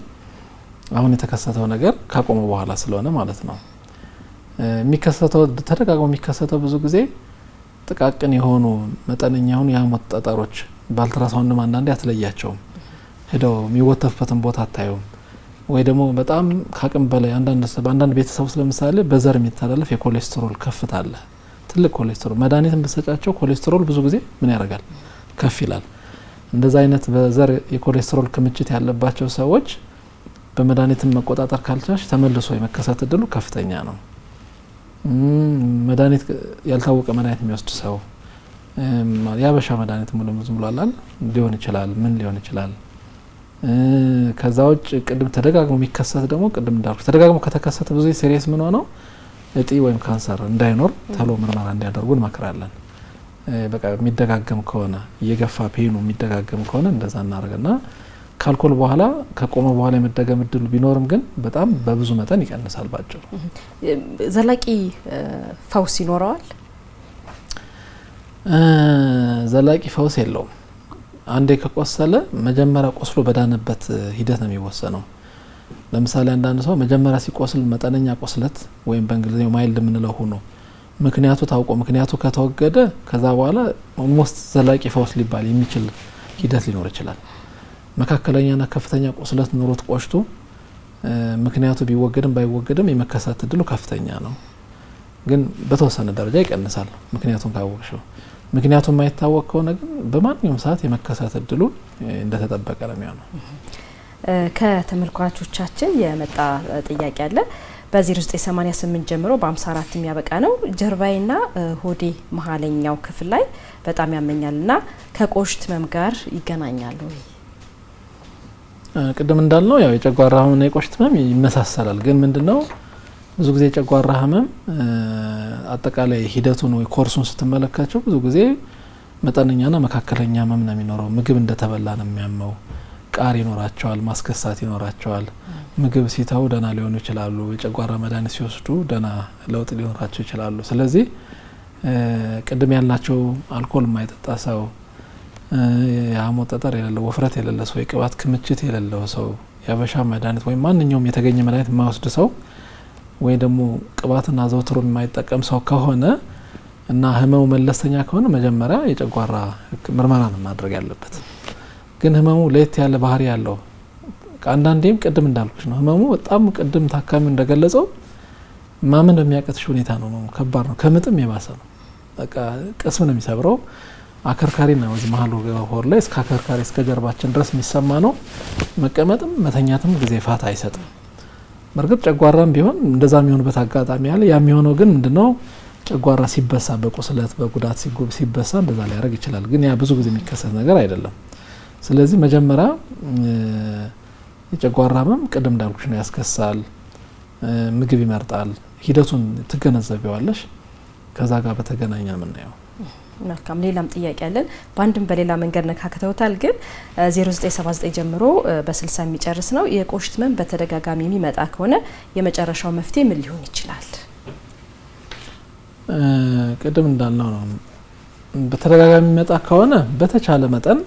አሁን የተከሰተው ነገር ካቆመ በኋላ ስለሆነ ማለት ነው። የሚከሰተው ተደጋግሞ የሚከሰተው ብዙ ጊዜ ጥቃቅን የሆኑ መጠነኛ የሆኑ የሐሞት ጠጠሮች ባልትራሳውንድም አንዳንዴ አትለያቸውም፣ ሄደው የሚወተፍበትን ቦታ አታዩም። ወይ ደግሞ በጣም ካቅም በላይ አንዳንድ ቤተሰብ ለምሳሌ በዘር የሚተላለፍ የኮሌስትሮል ከፍታ አለ። ትልቅ ኮሌስትሮል መድኃኒትን በሰጫቸው ኮሌስትሮል ብዙ ጊዜ ምን ያደርጋል ከፍ ይላል። እንደዛ አይነት በዘር የኮሌስትሮል ክምችት ያለባቸው ሰዎች በመድኃኒትን መቆጣጠር ካልቻልሽ ተመልሶ የመከሰት እድሉ ከፍተኛ ነው። መድኃኒት ያልታወቀ መድኃኒት የሚወስድ ሰው ያበሻ መድኃኒት ሙሉ ብሏል ሊሆን ይችላል፣ ምን ሊሆን ይችላል። ከዛ ውጭ ቅድም ተደጋግሞ የሚከሰት ደግሞ ቅድም እንዳልኩ ተደጋግሞ ከተከሰተ ብዙ ሲሪየስ ምን ሆነው እጢ ወይም ካንሰር እንዳይኖር ተሎ ምርመራ እንዲያደርጉ እንመክራለን። በቃ የሚደጋገም ከሆነ እየገፋ ፔኑ የሚደጋገም ከሆነ እንደዛ እናደርግና ካልኮል በኋላ ከቆመ በኋላ የመደገም እድሉ ቢኖርም ግን በጣም በብዙ መጠን ይቀንሳል። ባጭሩ ዘላቂ ፈውስ ይኖረዋል? ዘላቂ ፈውስ የለውም። አንዴ ከቆሰለ መጀመሪያ ቆስሎ በዳነበት ሂደት ነው የሚወሰነው። ለምሳሌ አንዳንድ ሰው መጀመሪያ ሲቆስል መጠነኛ ቆስለት ወይም በእንግሊዝኛው ማይልድ የምንለው ሆኖ ምክንያቱ ታውቆ ምክንያቱ ከተወገደ ከዛ በኋላ ኦልሞስት ዘላቂ ፈውስ ሊባል የሚችል ሂደት ሊኖር ይችላል። መካከለኛና ከፍተኛ ቁስለት ኑሮት ቆሽቶ ምክንያቱ ቢወገድም ባይወገድም የመከሰት እድሉ ከፍተኛ ነው፣ ግን በተወሰነ ደረጃ ይቀንሳል ምክንያቱን ካወቅሽው። ምክንያቱም የማይታወቅ ከሆነ ግን በማንኛውም ሰዓት የመከሰት እድሉ እንደተጠበቀ ነው የሚሆነው። ከተመልካቾቻችን የመጣ ጥያቄ አለ። በ0988 ጀምሮ በ54 የሚያበቃ ነው። ጀርባዬና ሆዴ መሀለኛው ክፍል ላይ በጣም ያመኛልና ከቆሽት ህመም ጋር ይገናኛል ወይ? ቅድም እንዳልነው ያው የጨጓራ ህመምና የቆሽት ህመም ይመሳሰላል። ግን ምንድነው ብዙ ጊዜ የጨጓራ ህመም አጠቃላይ ሂደቱን ወይ ኮርሱን ስትመለከቸው ብዙ ጊዜ መጠነኛና መካከለኛ ህመም ነው የሚኖረው። ምግብ እንደተበላ ነው የሚያመው። ቃር ይኖራቸዋል፣ ማስከሳት ይኖራቸዋል። ምግብ ሲተው ደና ሊሆኑ ይችላሉ። የጨጓራ መድኃኒት ሲወስዱ ደና ለውጥ ሊኖራቸው ይችላሉ። ስለዚህ ቅድም ያልናቸው አልኮል የማይጠጣ ሰው፣ የሐሞት ጠጠር የሌለው ወፍረት የሌለ ሰው፣ የቅባት ክምችት የሌለው ሰው፣ የአበሻ መድኃኒት ወይም ማንኛውም የተገኘ መድኃኒት የማይወስድ ሰው ወይ ደግሞ ቅባትና ዘውትሮ የማይጠቀም ሰው ከሆነ እና ህመሙ መለስተኛ ከሆነ መጀመሪያ የጨጓራ ምርመራ ነው ማድረግ ያለበት። ግን ህመሙ ለየት ያለ ባህሪ ያለው አንዳንዴም ቅድም እንዳልኩሽ ነው ህመሙ በጣም ቅድም ታካሚው እንደገለጸው ማመን በሚያቀትሽ ሁኔታ ነው። ከባድ ነው፣ ከምጥም የባሰ ነው። በቃ ቅስም ነው የሚሰብረው። አከርካሪ ነው እዚህ መሀሉ ሆር ላይ እስከ አከርካሪ እስከ ጀርባችን ድረስ የሚሰማ ነው። መቀመጥም መተኛትም ጊዜ ፋታ አይሰጥም። በርግጥ ጨጓራም ቢሆን እንደዛ የሚሆንበት አጋጣሚ አለ። ያ የሚሆነው ግን ምንድነው ጨጓራ ሲበሳ በቁስለት በጉዳት ሲበሳ እንደዛ ሊያደርግ ይችላል። ግን ያ ብዙ ጊዜ የሚከሰት ነገር አይደለም። ስለዚህ መጀመሪያ የጨጓራ ህመም ቅድም እንዳልኩሽ ነው፣ ያስከሳል፣ ምግብ ይመርጣል። ሂደቱን ትገነዘቢዋለሽ። ከዛ ጋር በተገናኘ የምናየው። መልካም። ሌላም ጥያቄ አለን። በአንድም በሌላ መንገድ ነካክተውታል። ግን 0979 ጀምሮ በ60 የሚጨርስ ነው። የቆሽት ህመም በተደጋጋሚ የሚመጣ ከሆነ የመጨረሻው መፍትሄ ምን ሊሆን ይችላል? ቅድም እንዳልነው ነው። በተደጋጋሚ የሚመጣ ከሆነ በተቻለ መጠን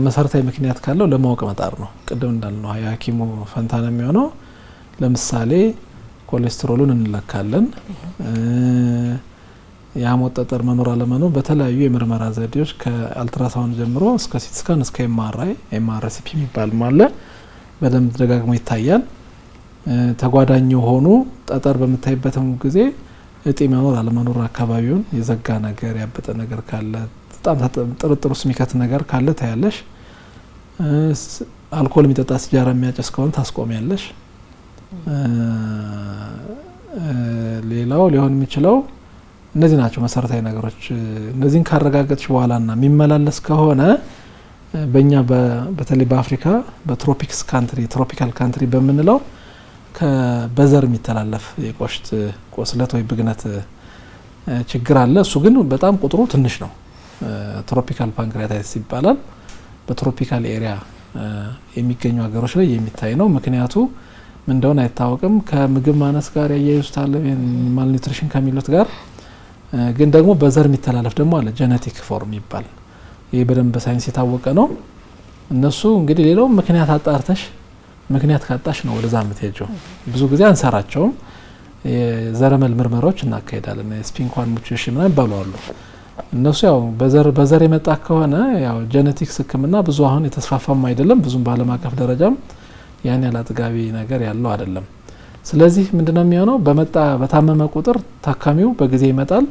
መሰረታዊ ምክንያት ካለው ለማወቅ መጣር ነው። ቅድም እንዳልነው የሐኪሙ ፈንታ ነው የሚሆነው። ለምሳሌ ኮሌስትሮሉን እንለካለን። የሐሞት ጠጠር መኖር አለመኖር በተለያዩ የምርመራ ዘዴዎች ከአልትራሳውንድ ጀምሮ እስከ ሲቲ ስካን እስከ ኤምአርሲፒ የሚባል አለ። በደንብ ደጋግሞ ይታያል። ተጓዳኝ የሆኑ ጠጠር በምታይበትም ጊዜ እጢ መኖር አለመኖር አካባቢውን የዘጋ ነገር ያበጠ ነገር ካለ በጣም ጥርጥር ውስጥ የሚከት ነገር ካለ ታያለሽ። አልኮል የሚጠጣ ሲጃራ የሚያጨስ ከሆነ ታስቆሚያለሽ። ሌላው ሊሆን የሚችለው እነዚህ ናቸው መሰረታዊ ነገሮች። እነዚህን ካረጋገጥሽ በኋላና የሚመላለስ ከሆነ በእኛ በተለይ በአፍሪካ በትሮፒክስ ካንትሪ ትሮፒካል ካንትሪ በምንለው በዘር የሚተላለፍ የቆሽት ቁስለት ወይ ብግነት ችግር አለ። እሱ ግን በጣም ቁጥሩ ትንሽ ነው። ትሮፒካል ፓንክሪያታይቲስ ይባላል። በትሮፒካል ኤሪያ የሚገኙ ሀገሮች ላይ የሚታይ ነው። ምክንያቱ ምን እንደሆነ አይታወቅም። ከምግብ ማነስ ጋር ያያይዙታል፣ ማልኒትሪሽን ከሚሉት ጋር። ግን ደግሞ በዘር የሚተላለፍ ደግሞ አለ፣ ጄኔቲክ ፎርም ይባል። ይህ በደንብ በሳይንስ የታወቀ ነው። እነሱ እንግዲህ ሌላው ምክንያት አጣርተሽ ምክንያት ካጣሽ ነው ወደዛ የምትሄጂው። ብዙ ጊዜ አንሰራቸውም። የዘረመል ምርመራዎች እናካሄዳለን። ስፒንኳን ሙቴሽን ምናምን ይባላሉ። እነሱ ያው በዘር የመጣ ከሆነ ያው ጄኔቲክስ ሕክምና ብዙ አሁን የተስፋፋም አይደለም። ብዙም በዓለም አቀፍ ደረጃም ያን ያለ አጥጋቢ ነገር ያለው አይደለም። ስለዚህ ምንድነው የሚሆነው? በታመመ ቁጥር ታካሚው በጊዜ ይመጣል።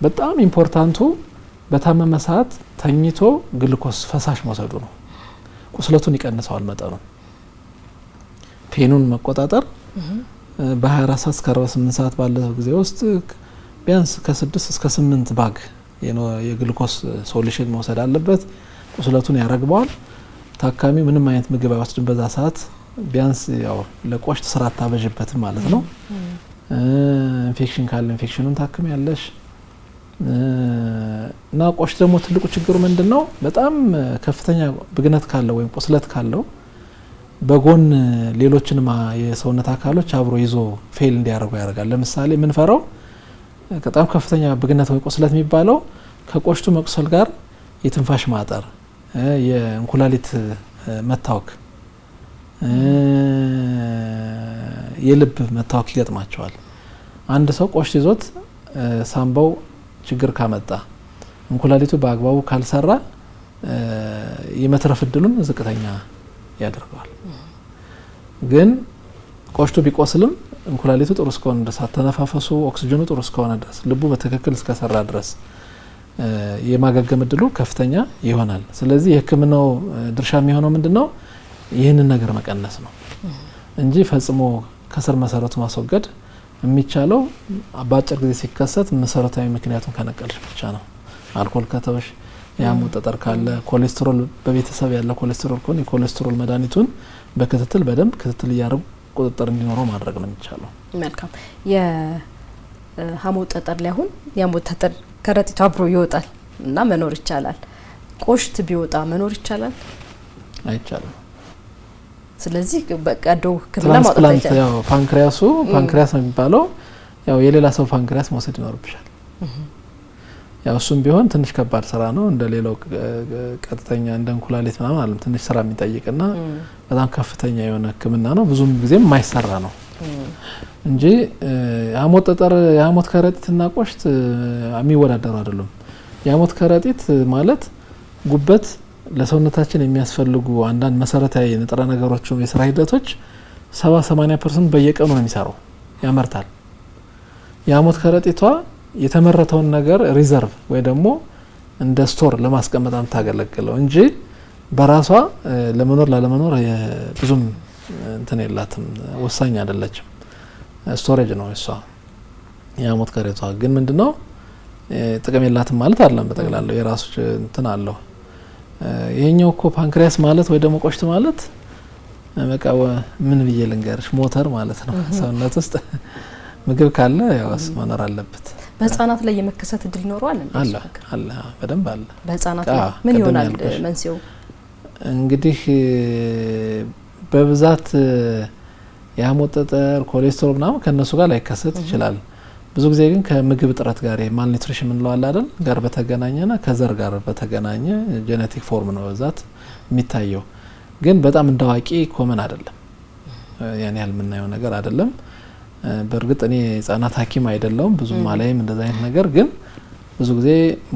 በጣም ኢምፖርታንቱ በታመመ ሰዓት ተኝቶ ግሉኮስ ፈሳሽ መውሰዱ ነው። ቁስለቱን ይቀንሰዋል መጠኑ። ፔኑን መቆጣጠር በ24 ሰዓት እስከ 48 ሰዓት ባለው ጊዜ ውስጥ ቢያንስ ከ6 እስከ 8 ባግ የግሉኮስ ሶሉሽን መውሰድ አለበት። ቁስለቱን ያረግበዋል። ታካሚው ምንም አይነት ምግብ አይወስድም በዛ ሰዓት። ቢያንስ ያው ለቆሽት ስራ ታበጅበትም ማለት ነው። ኢንፌክሽን ካለ ኢንፌክሽኑን ታክም ያለሽ እና ቆሽት ደግሞ ትልቁ ችግሩ ምንድነው በጣም ከፍተኛ ብግነት ካለው ወይም ቁስለት ካለው በጎን ሌሎችንም የሰውነት አካሎች አብሮ ይዞ ፌል እንዲያደርጉ ያደርጋል። ለምሳሌ ምን ፈራው በጣም ከፍተኛ ብግነት ወይ ቁስለት የሚባለው ከቆሽቱ መቁሰል ጋር የትንፋሽ ማጠር፣ የእንኩላሊት መታወክ፣ የልብ መታወክ ይገጥማቸዋል። አንድ ሰው ቆሽት ይዞት ሳምባው ችግር ካመጣ እንኩላሊቱ በአግባቡ ካልሰራ የመትረፍ እድሉን ዝቅተኛ ያደርገዋል። ግን ቆሽቱ ቢቆስልም እንኩላሊቱ ጥሩ እስከሆነ ድረስ አተነፋፈሱ ኦክሲጅኑ ጥሩ እስከሆነ ድረስ ልቡ በትክክል እስከሰራ ድረስ የማገገም እድሉ ከፍተኛ ይሆናል። ስለዚህ የሕክምናው ድርሻ የሚሆነው ምንድነው ይህንን ነገር መቀነስ ነው እንጂ ፈጽሞ ከስር መሰረቱ ማስወገድ የሚቻለው በአጭር ጊዜ ሲከሰት መሰረታዊ ምክንያቱን ከነቀልሽ ብቻ ነው። አልኮል ከተወሽ፣ የሐሞት ጠጠር ካለ፣ ኮሌስትሮል በቤተሰብ ያለ ኮሌስትሮል ከሆነ የኮሌስትሮል መድኃኒቱን በክትትል በደንብ ክትትል እያደረጉ ቁጥጥር እንዲኖረው ማድረግ ነው የሚቻለው። መልካም። የሐሞት ጠጠር ላይ አሁን የሐሞት ጠጠር ከረጢቱ አብሮ ይወጣል እና መኖር ይቻላል። ቆሽት ቢወጣ መኖር ይቻላል? አይቻልም። ስለዚህ በቀዶ ሕክምና ማውጣት አይቻልም። ያው ፓንክሪያስ ነው የሚባለው። ያው የሌላ ሰው ፓንክሪያስ መውሰድ ይኖርብሻል። ያው እሱም ቢሆን ትንሽ ከባድ ስራ ነው። እንደ ሌላው ቀጥተኛ እንደ እንኩላሊት ምናምን አይደለም። ትንሽ ስራ የሚጠይቅና በጣም ከፍተኛ የሆነ ሕክምና ነው። ብዙም ጊዜም የማይሰራ ነው እንጂ የሐሞት ጠጠር የሐሞት ከረጢትና ቆሽት የሚወዳደሩ አይደሉም። የሐሞት ከረጢት ማለት ጉበት ለሰውነታችን የሚያስፈልጉ አንዳንድ መሰረታዊ ንጥረ ነገሮች የስራ ሂደቶች 70-80% በየቀኑ ነው የሚሰራው፣ ያመርታል። የሐሞት ከረጢቷ የተመረተውን ነገር ሪዘርቭ ወይ ደግሞ እንደ ስቶር ለማስቀመጥ የምታገለግለው እንጂ በራሷ ለመኖር ላለመኖር ብዙም እንትን የላትም፣ ወሳኝ አይደለችም። ስቶሬጅ ነው እሷ የሐሞት ከረጢቷ። ግን ምንድነው ጥቅም የላትም ማለት አይደለም። በጠቅላላው የራሱ እንትን አለው። ይሄኛው እኮ ፓንክሪያስ ማለት ወይ ደግሞ ቆሽት ማለት በቃ ምን ብዬ ልንገርሽ ሞተር ማለት ነው። ሰውነት ውስጥ ምግብ ካለ ያው መኖር አለበት። በህፃናት ላይ የመከሰት እድል ይኖረዋል? አለ በደንብ አለ። በህፃናት ላይ ምን ይሆናል መንስኤው? እንግዲህ በብዛት የሐሞት ጠጠር፣ ኮሌስትሮል ምናምን ከነሱ ጋር ላይከሰት ይችላል። ብዙ ጊዜ ግን ከምግብ እጥረት ጋር ማል ኒውትሪሽን ምንለው አለ አይደል ጋር በተገናኘና ከዘር ጋር በተገናኘ ጄኔቲክ ፎርም ነው በዛት የሚታየው። ግን በጣም እንዳዋቂ ኮመን አይደለም፣ ያን ያህል የምናየው ነገር አይደለም። በእርግጥ እኔ ህጻናት ሐኪም አይደለሁም ብዙ ማላይም እንደዛ አይነት ነገር። ግን ብዙ ጊዜ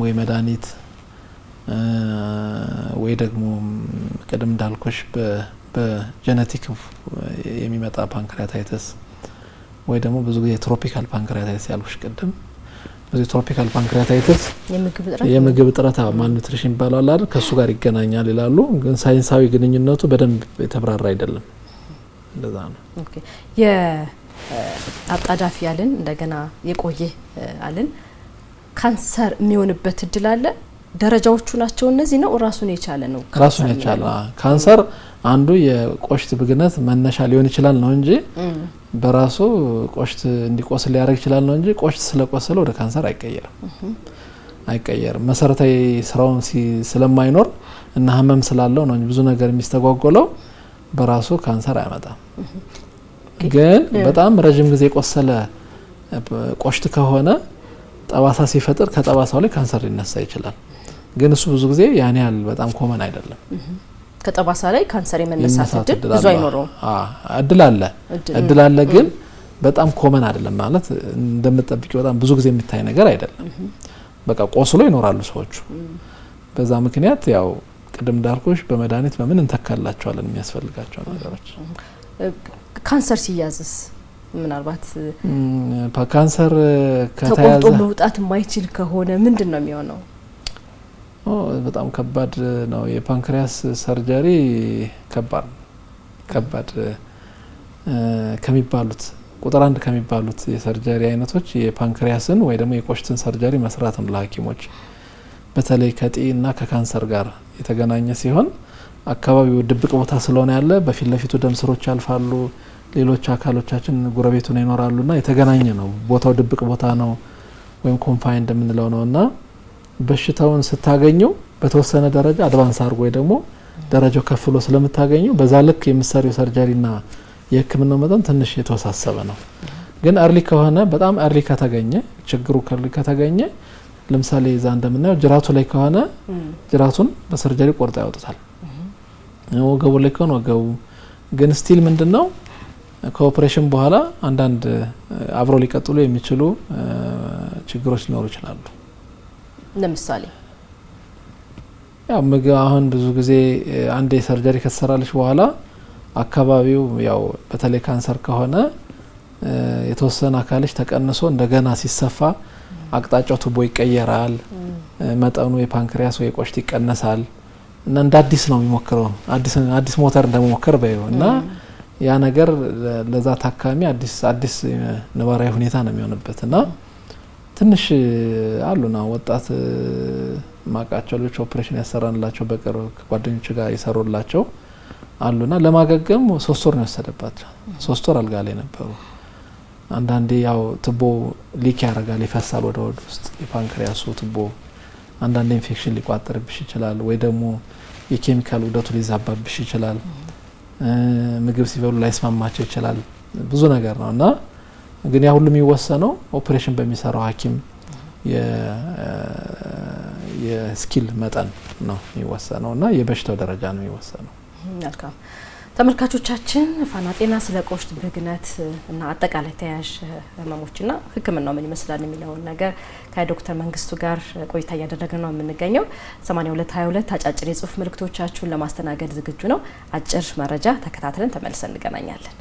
ወይ መድኃኒት ወይ ደግሞ ቀደም እንዳልኩሽ በጄኔቲክ የሚመጣ ፓንክሪያታይተስ ወይ ደግሞ ብዙ ጊዜ ትሮፒካል ፓንክሪያታይተስ ያልኩሽ ቀደም ብዙ ትሮፒካል ፓንክሪያታይተስ የምግብ እጥረት ማል ኒውትሪሽን ይባላል አይደል ከሱ ጋር ይገናኛል ይላሉ። ግን ሳይንሳዊ ግንኙነቱ በደንብ የተብራራ አይደለም። እንደዛ ነው። ኦኬ። የአጣዳፊ ያልን እንደገና የቆየ አልን ካንሰር የሚሆንበት እድል አለ? ደረጃዎቹ ናቸው እነዚህ ነው? ራሱን የቻለ ነው? ራሱን የቻለ ካንሰር አንዱ የቆሽት ብግነት መነሻ ሊሆን ይችላል ነው እንጂ በራሱ ቆሽት እንዲቆስል ሊያደርግ ይችላል ነው እንጂ ቆሽት ስለቆሰለ ወደ ካንሰር አይቀየርም። መሰረታዊ ስራውን ስለማይኖር እና ህመም ስላለው ነው እንጂ ብዙ ነገር የሚስተጓጎለው በራሱ ካንሰር አያመጣም። ግን በጣም ረጅም ጊዜ ቆሰለ ቆሽት ከሆነ ጠባሳ ሲፈጥር ከጠባሳው ላይ ካንሰር ሊነሳ ይችላል። ግን እሱ ብዙ ጊዜ ያን ያህል በጣም ኮመን አይደለም። ከጠባሳ ላይ ካንሰር የመነሳት እድል ብዙ አይኖረውም። እድል አለ ግን በጣም ኮመን አይደለም። ማለት እንደምትጠብቂው በጣም ብዙ ጊዜ የሚታይ ነገር አይደለም። በቃ ቆስሎ ይኖራሉ ሰዎቹ። በዛ ምክንያት ያው ቅድም እንዳልኩሽ በመድኃኒት በምን እንተካላቸዋለን የሚያስፈልጋቸው ነገሮች። ካንሰር ሲያዝስ ምናልባት ካንሰር ከተያዘ ተቆርጦ መውጣት የማይችል ከሆነ ምንድነው የሚሆነው? በጣም ከባድ ነው። የፓንክሪያስ ሰርጀሪ ከባድ ከሚባሉት ቁጥር 1 ከሚባሉት የሰርጀሪ አይነቶች የፓንክሪያስን ወይ ደግሞ የቆሽትን ሰርጀሪ መስራት ነው ለሐኪሞች። በተለይ ከጤና ከካንሰር ጋር የተገናኘ ሲሆን አካባቢው ድብቅ ቦታ ስለሆነ ያለ በፊት ለፊቱ ደም ስሮች ያልፋሉ፣ ሌሎች አካሎቻችን ጉረቤቱ ነው ይኖራሉና የተገናኘ ነው። ቦታው ድብቅ ቦታ ነው ወይም ኮንፋይንድ የምንለው ነውና በሽታውን ስታገኙ በተወሰነ ደረጃ አድቫንስ አድርጎ ወይ ደግሞ ደረጃው ከፍሎ ስለምታገኙ በዛ ልክ የምትሰሪው ሰርጀሪና የህክምናው መጠን ትንሽ የተወሳሰበ ነው። ግን አርሊ ከሆነ በጣም አርሊ ከተገኘ ችግሩ ከርሊ ከተገኘ ለምሳሌ እዛ እንደምናየው ጅራቱ ላይ ከሆነ ጅራቱን በሰርጀሪ ቆርጣ ያወጡታል። ወገቡ ላይ ከሆነ ወገቡ ግን ስቲል ምንድነው ከኦፕሬሽን በኋላ አንዳንድ አብሮ ሊቀጥሉ የሚችሉ ችግሮች ሊኖሩ ይችላሉ። ለምሳሌ ያው አሁን ብዙ ጊዜ አንድ ሰርጀሪ ከተሰራለች በኋላ አካባቢው ያው በተለይ ካንሰር ከሆነ የተወሰነ አካልሽ ተቀንሶ እንደገና ሲሰፋ አቅጣጫው ቱቦ ይቀየራል፣ መጠኑ የፓንክሪያስ ወይ ቆሽት ይቀነሳል እና እንደ አዲስ ነው የሚሞክረው አዲስ ሞተር እንደመሞከር በይው እና ያ ነገር ለዛ ታካሚ አዲስ ነባራዊ ሁኔታ ነው የሚሆንበት እና ትንሽ አሉና ወጣት ማቃቸው ልጅ ኦፕሬሽን ያሰራንላቸው በቅርብ ጓደኞች ጋር ይሰሩላቸው አሉና ለማገገም 3 ወር ነው ያሰደባቸው። 3 ወር አልጋ ላይ ነበሩ። አንዳንዴ ያው ቱቦ ሊክ ያደርጋል ይፈሳል ወደ ሆድ ውስጥ የፓንክሪያሱ ቱቦ አንዳንዴ ኢንፌክሽን ሊቋጠርብሽ ይችላል ወይ ደግሞ የኬሚካል ውደቱ ሊዛባብሽ ይችላል። ምግብ ሲበሉ ላይስማማቸው ይችላል። ብዙ ነገር ነውና ግን ያ ሁሉ የሚወሰነው ኦፕሬሽን በሚሰራው ሐኪም የስኪል መጠን ነው የሚወሰነውና የበሽታው ደረጃ ነው የሚወሰነው። መልካም ተመልካቾቻችን ፋና ጤና ስለ ቆሽት ብግነት እና አጠቃላይ ተያያዥ ህመሞችና ህክምናው ምን ይመስላል የሚለውን ነገር ከዶክተር መንግስቱ ጋር ቆይታ እያደረግን ነው የምንገኘው። 8222 አጫጭር የጽሁፍ መልእክቶቻችሁን ለማስተናገድ ዝግጁ ነው። አጭር መረጃ ተከታትለን ተመልሰን እንገናኛለን።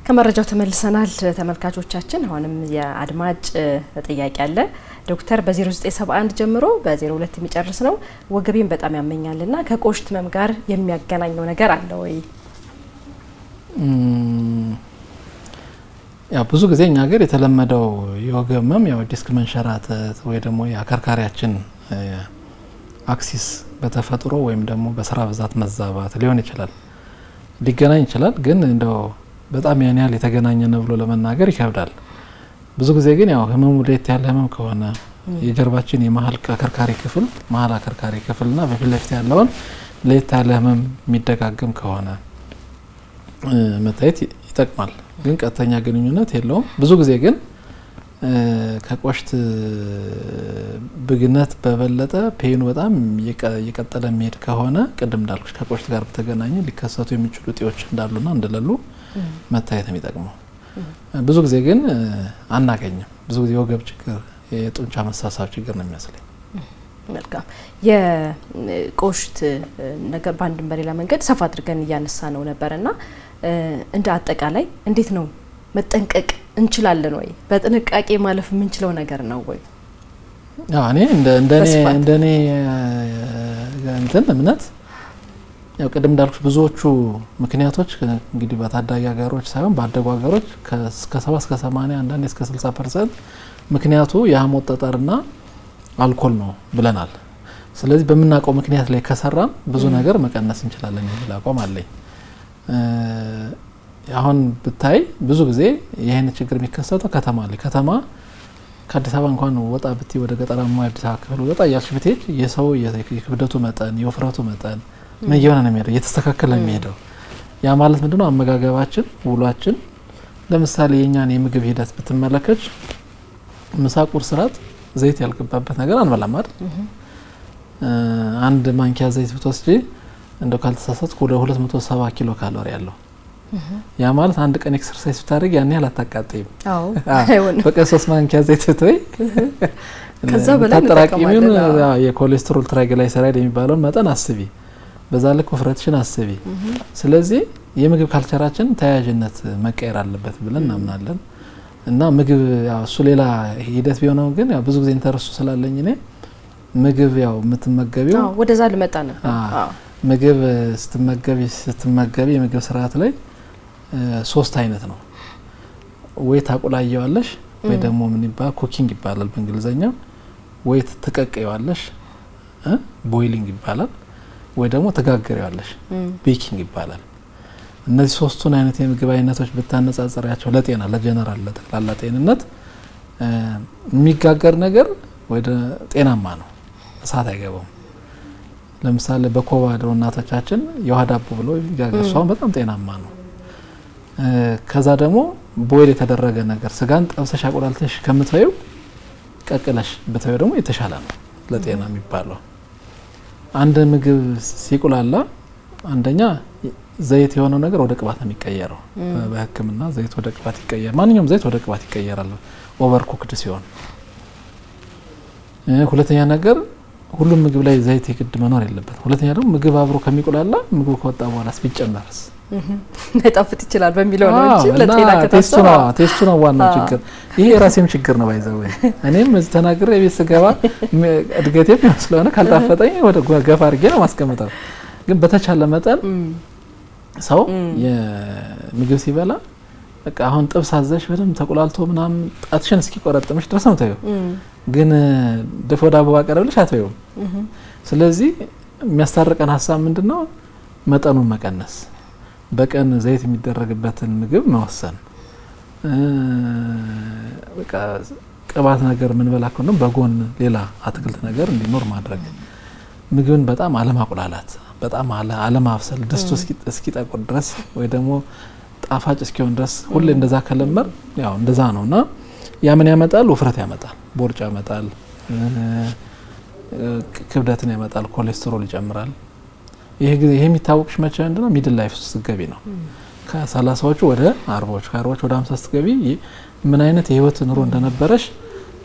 ከመረጃው ተመልሰናል ተመልካቾቻችን። አሁንም የአድማጭ ጥያቄ አለ። ዶክተር በ0971 ጀምሮ በ02 የሚጨርስ ነው ወገቤን በጣም ያመኛልና ከቆሽት ህመም ጋር የሚያገናኘው ነገር አለ ወይ? ያው ብዙ ጊዜ እኛ ሀገር የተለመደው የወገብ ህመም ያው ዲስክ መንሸራተት ወይ ደግሞ የአከርካሪያችን አክሲስ በተፈጥሮ ወይም ደግሞ በስራ ብዛት መዛባት ሊሆን ይችላል፣ ሊገናኝ ይችላል። ግን እንደው በጣም ያን ያህል የተገናኘ ነው ብሎ ለመናገር ይከብዳል። ብዙ ጊዜ ግን ያው ህመሙ ለየት ያለ ህመም ከሆነ የጀርባችን የመሀል አከርካሪ ክፍል መሀል አከርካሪ ክፍልና በፊት ለፊት ያለውን ለየት ያለ ህመም የሚደጋገም ከሆነ መታየት ይጠቅማል። ግን ቀጥተኛ ግንኙነት የለውም። ብዙ ጊዜ ግን ከቆሽት ብግነት በበለጠ ፔኑ በጣም እየቀጠለ የሚሄድ ከሆነ ቅድም እንዳልኩሽ ከቆሽት ጋር በተገናኘ ሊከሰቱ የሚችሉ እጢዎች እንዳሉና እንደሌሉ መታየት የሚጠቅመው። ብዙ ጊዜ ግን አናገኝም። ብዙ ጊዜ የወገብ ችግር የጡንቻ መሳሳብ ችግር ነው የሚመስለኝ። መልካም የቆሽት ነገር በአንድም በሌላ መንገድ ሰፋ አድርገን እያነሳ ነው ነበርና እንደ አጠቃላይ እንዴት ነው መጠንቀቅ እንችላለን ወይ? በጥንቃቄ ማለፍ የምንችለው ነገር ነው ወይ? እኔ እንደኔ እንትን እምነት ያው ቅድም እንዳልኩሽ ብዙዎቹ ምክንያቶች እንግዲህ በታዳጊ ሀገሮች ሳይሆን ባደጉ ሀገሮች እስከ 70 እስከ 80 አንዳንዴ እስከ 60% ምክንያቱ የሐሞት ጠጠርና አልኮል ነው ብለናል። ስለዚህ በምናውቀው ምክንያት ላይ ከሰራን ብዙ ነገር መቀነስ እንችላለን የሚል አቋም አለኝ። አሁን ብታይ ብዙ ጊዜ ይሄን ችግር የሚከሰተው ከተማ ላይ ከተማ ከአዲስ አበባ እንኳን ወጣ ብቲ ወደ ገጠራማ አዲስ አበባ ክፍል ወጣ ያልሽ ብትሄጂ የሰው የክብደቱ መጠን የውፍረቱ መጠን ምን እየሆነ ነው የሚሄደው? እየተስተካከለ ነው የሚሄደው። ያ ማለት ምንድነው? አመጋገባችን፣ ውሏችን ለምሳሌ የኛን የምግብ ሂደት ብትመለከች ምሳ፣ ቁርስ፣ ራት ዘይት ያልገባበት ነገር አንበላም አይደል? አንድ ማንኪያ ዘይት ብትወስጂ እንደው ካልተሳሳትኩ ወደ 270 ኪሎ ካሎሪ ያለው ያ ማለት አንድ ቀን ኤክሰርሳይዝ ብታደርግ ያን ያህል አታቃጥይም። አዎ አይሆንም። በቀን 3 ማንኪያ ዘይት ብትወይ ከዛ በላይ ተጠራቅሚውን የኮሌስትሮል ትራይግላይሰራይድ የሚባለውን መጠን አስቢ፣ በዛ ልክ ውፍረትሽን አስቢ። ስለዚህ የምግብ ካልቸራችን ተያያዥነት መቀየር አለበት ብለን እናምናለን። እና ምግብ ያው እሱ ሌላ ሂደት ቢሆነው ግን ያው ብዙ ጊዜ ኢንተረስቱ ስላለኝ እኔ ምግብ ያው የምትመገቢው ወደዛ ልመጣ ነው። ምግብ ስትመገቢ የምግብ ስርዓት ላይ 3 አይነት ነው። ወይ ታቁላየዋለሽ ወይ ደግሞ ምን ይባላል ኩኪንግ ይባላል በእንግሊዘኛው፣ ወይ ትቀቀየዋለሽ ቦይሊንግ ይባላል፣ ወይ ደግሞ ተጋግሪዋለሽ ቤኪንግ ይባላል። እነዚህ 3ቱን አይነት የምግብ አይነቶች ብታነጻጽሪያቸው ለጤና ለጀነራል ለጠቅላላ ጤንነት የሚጋገር ነገር ወደ ጤናማ ነው፣ እሳት አይገባውም። ለምሳሌ በኮባ ድሮ እናቶቻችን የውሃ ዳቦ ብለው ይጋገር፣ እሷም በጣም ጤናማ ነው። ከዛ ደግሞ ቦይል የተደረገ ነገር ስጋን ጠብሰሽ አቆላልተሽ ከምትበይው ቀቅለሽ ብትበይው ደግሞ የተሻለ ነው ለጤና የሚባለው። አንድ ምግብ ሲቁላላ አንደኛ ዘይት የሆነው ነገር ወደ ቅባት ነው የሚቀየረው። በሕክምና ዘይት ወደ ቅባት ይቀየራል። ማንኛውም ዘይት ወደ ቅባት ይቀየራል ኦቨር ኩክድ ሲሆን። ሁለተኛ ነገር ሁሉም ምግብ ላይ ዘይት የግድ መኖር የለበት። ሁለተኛ ደግሞ ምግብ አብሮ ከሚቆላላ ምግቡ ከወጣ በኋላ ቢጨመርስ ሊጣፍጥ ይችላል በሚለው ነው እንጂ ለጤና ከታሰበ ቴስቱ ነው ዋናው ችግር። ይሄ የራሴም ችግር ነው ባይዘው። እኔም እዚህ ተናግሬ ቤት ስገባ እድገቴም ስለሆነ ካልጣፈጠኝ ወደ ገፋ አድርጌ ነው ማስቀመጠው። ግን በተቻለ መጠን ሰው የምግብ ሲበላ በቃ አሁን ጥብስ አዘሽ በደንብ ተቆላልቶ ምናምን ጣትሽን እስኪቆረጥምሽ ድረስ ነው ታዩ። ግን ድፎ ዳቦ አቀረብልሽ አትበይው። ስለዚህ የሚያስታርቀን ሀሳብ ምንድነው? መጠኑን መቀነስ፣ በቀን ዘይት የሚደረግበትን ምግብ መወሰን፣ በቃ ቅባት ነገር ምን በላ ከሆነ በጎን ሌላ አትክልት ነገር እንዲኖር ማድረግ፣ ምግብን በጣም አለማቁላላት፣ በጣም አለማብሰል፣ ድስቱ እስኪጠቁር ድረስ ወይ ደግሞ ጣፋጭ እስኪሆን ድረስ ሁሌ እንደዛ ከለመር ያው እንደዛ ነውና ያ ምን ያመጣል? ውፍረት ያመጣል፣ ቦርጭ ያመጣል፣ ክብደትን ያመጣል፣ ኮሌስትሮል ይጨምራል። ይሄ የሚታወቅሽ መቼ እንደሆነ ሚድል ላይፍ ውስጥ ስትገቢ ነው። ከ30ዎቹ ወደ 40ዎቹ ከ40ዎቹ ወደ 50 ስትገቢ ምን አይነት የህይወት ኑሮ እንደነበረሽ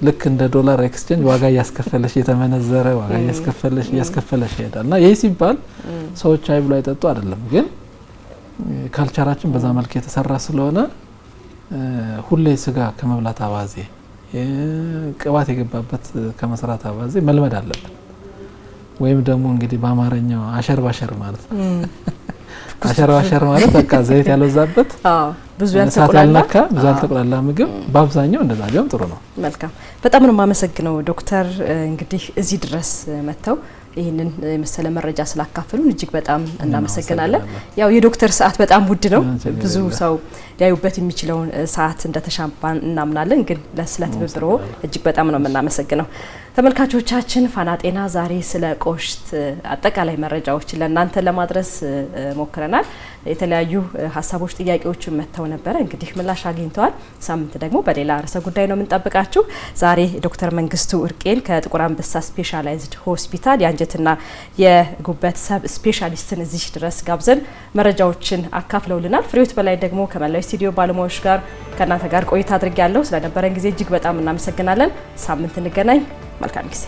ልክ እንደ ዶላር ኤክስቼንጅ ዋጋ እያስከፈለሽ የተመነዘረ ዋጋ እያስከፈለሽ ይሄዳልና ይሄ ሲባል ሰዎች አይብሉ አይጠጡ አይደለም፣ ግን ካልቸራችን በዛ መልክ የተሰራ ስለሆነ ሁሌ ስጋ ከመብላት አባዜ ቅባት የገባበት ከመስራት አባዜ መልመድ አለብን። ወይም ደግሞ እንግዲህ በአማርኛው አሸር ባሸር ማለት ነው። አሸር ባሸር ማለት በቃ ዘይት ያልበዛበት ብዙ ያልተቆላላ ምግብ በአብዛኛው እንደዛ ቢሆን ጥሩ ነው። መልካም፣ በጣም ነው የማመሰግነው ዶክተር። እንግዲህ እዚህ ድረስ መጥተው ይህንን የመሰለ መረጃ ስላካፈሉን እጅግ በጣም እናመሰግናለን። ያው የዶክተር ሰዓት በጣም ውድ ነው፣ ብዙ ሰው ሊያዩበት የሚችለውን ሰዓት እንደተሻማን እናምናለን። ግን ለስለትብብሮ እጅግ በጣም ነው የምናመሰግነው። ተመልካቾቻችን ፋና ጤና ዛሬ ስለ ቆሽት አጠቃላይ መረጃዎችን ለእናንተ ለማድረስ ሞክረናል። የተለያዩ ሀሳቦች፣ ጥያቄዎች መጥተው ነበረ፣ እንግዲህ ምላሽ አግኝተዋል። ሳምንት ደግሞ በሌላ ርዕሰ ጉዳይ ነው የምንጠብቃችሁ። ዛሬ ዶክተር መንግስቱ እርቄን ከጥቁር አንበሳ ስፔሻላይዝድ ሆስፒታል የአንጀትና የጉበት ሰብ ስፔሻሊስትን እዚህ ድረስ ጋብዘን መረጃዎችን አካፍለውልናል። ፍሬዎት በላይ ደግሞ ከመላው ስቱዲዮ ባለሙያዎች ጋር ከእናንተ ጋር ቆይታ አድርጌያለሁ። ስለነበረን ጊዜ እጅግ በጣም እናመሰግናለን። ሳምንት እንገናኝ። መልካም ጊዜ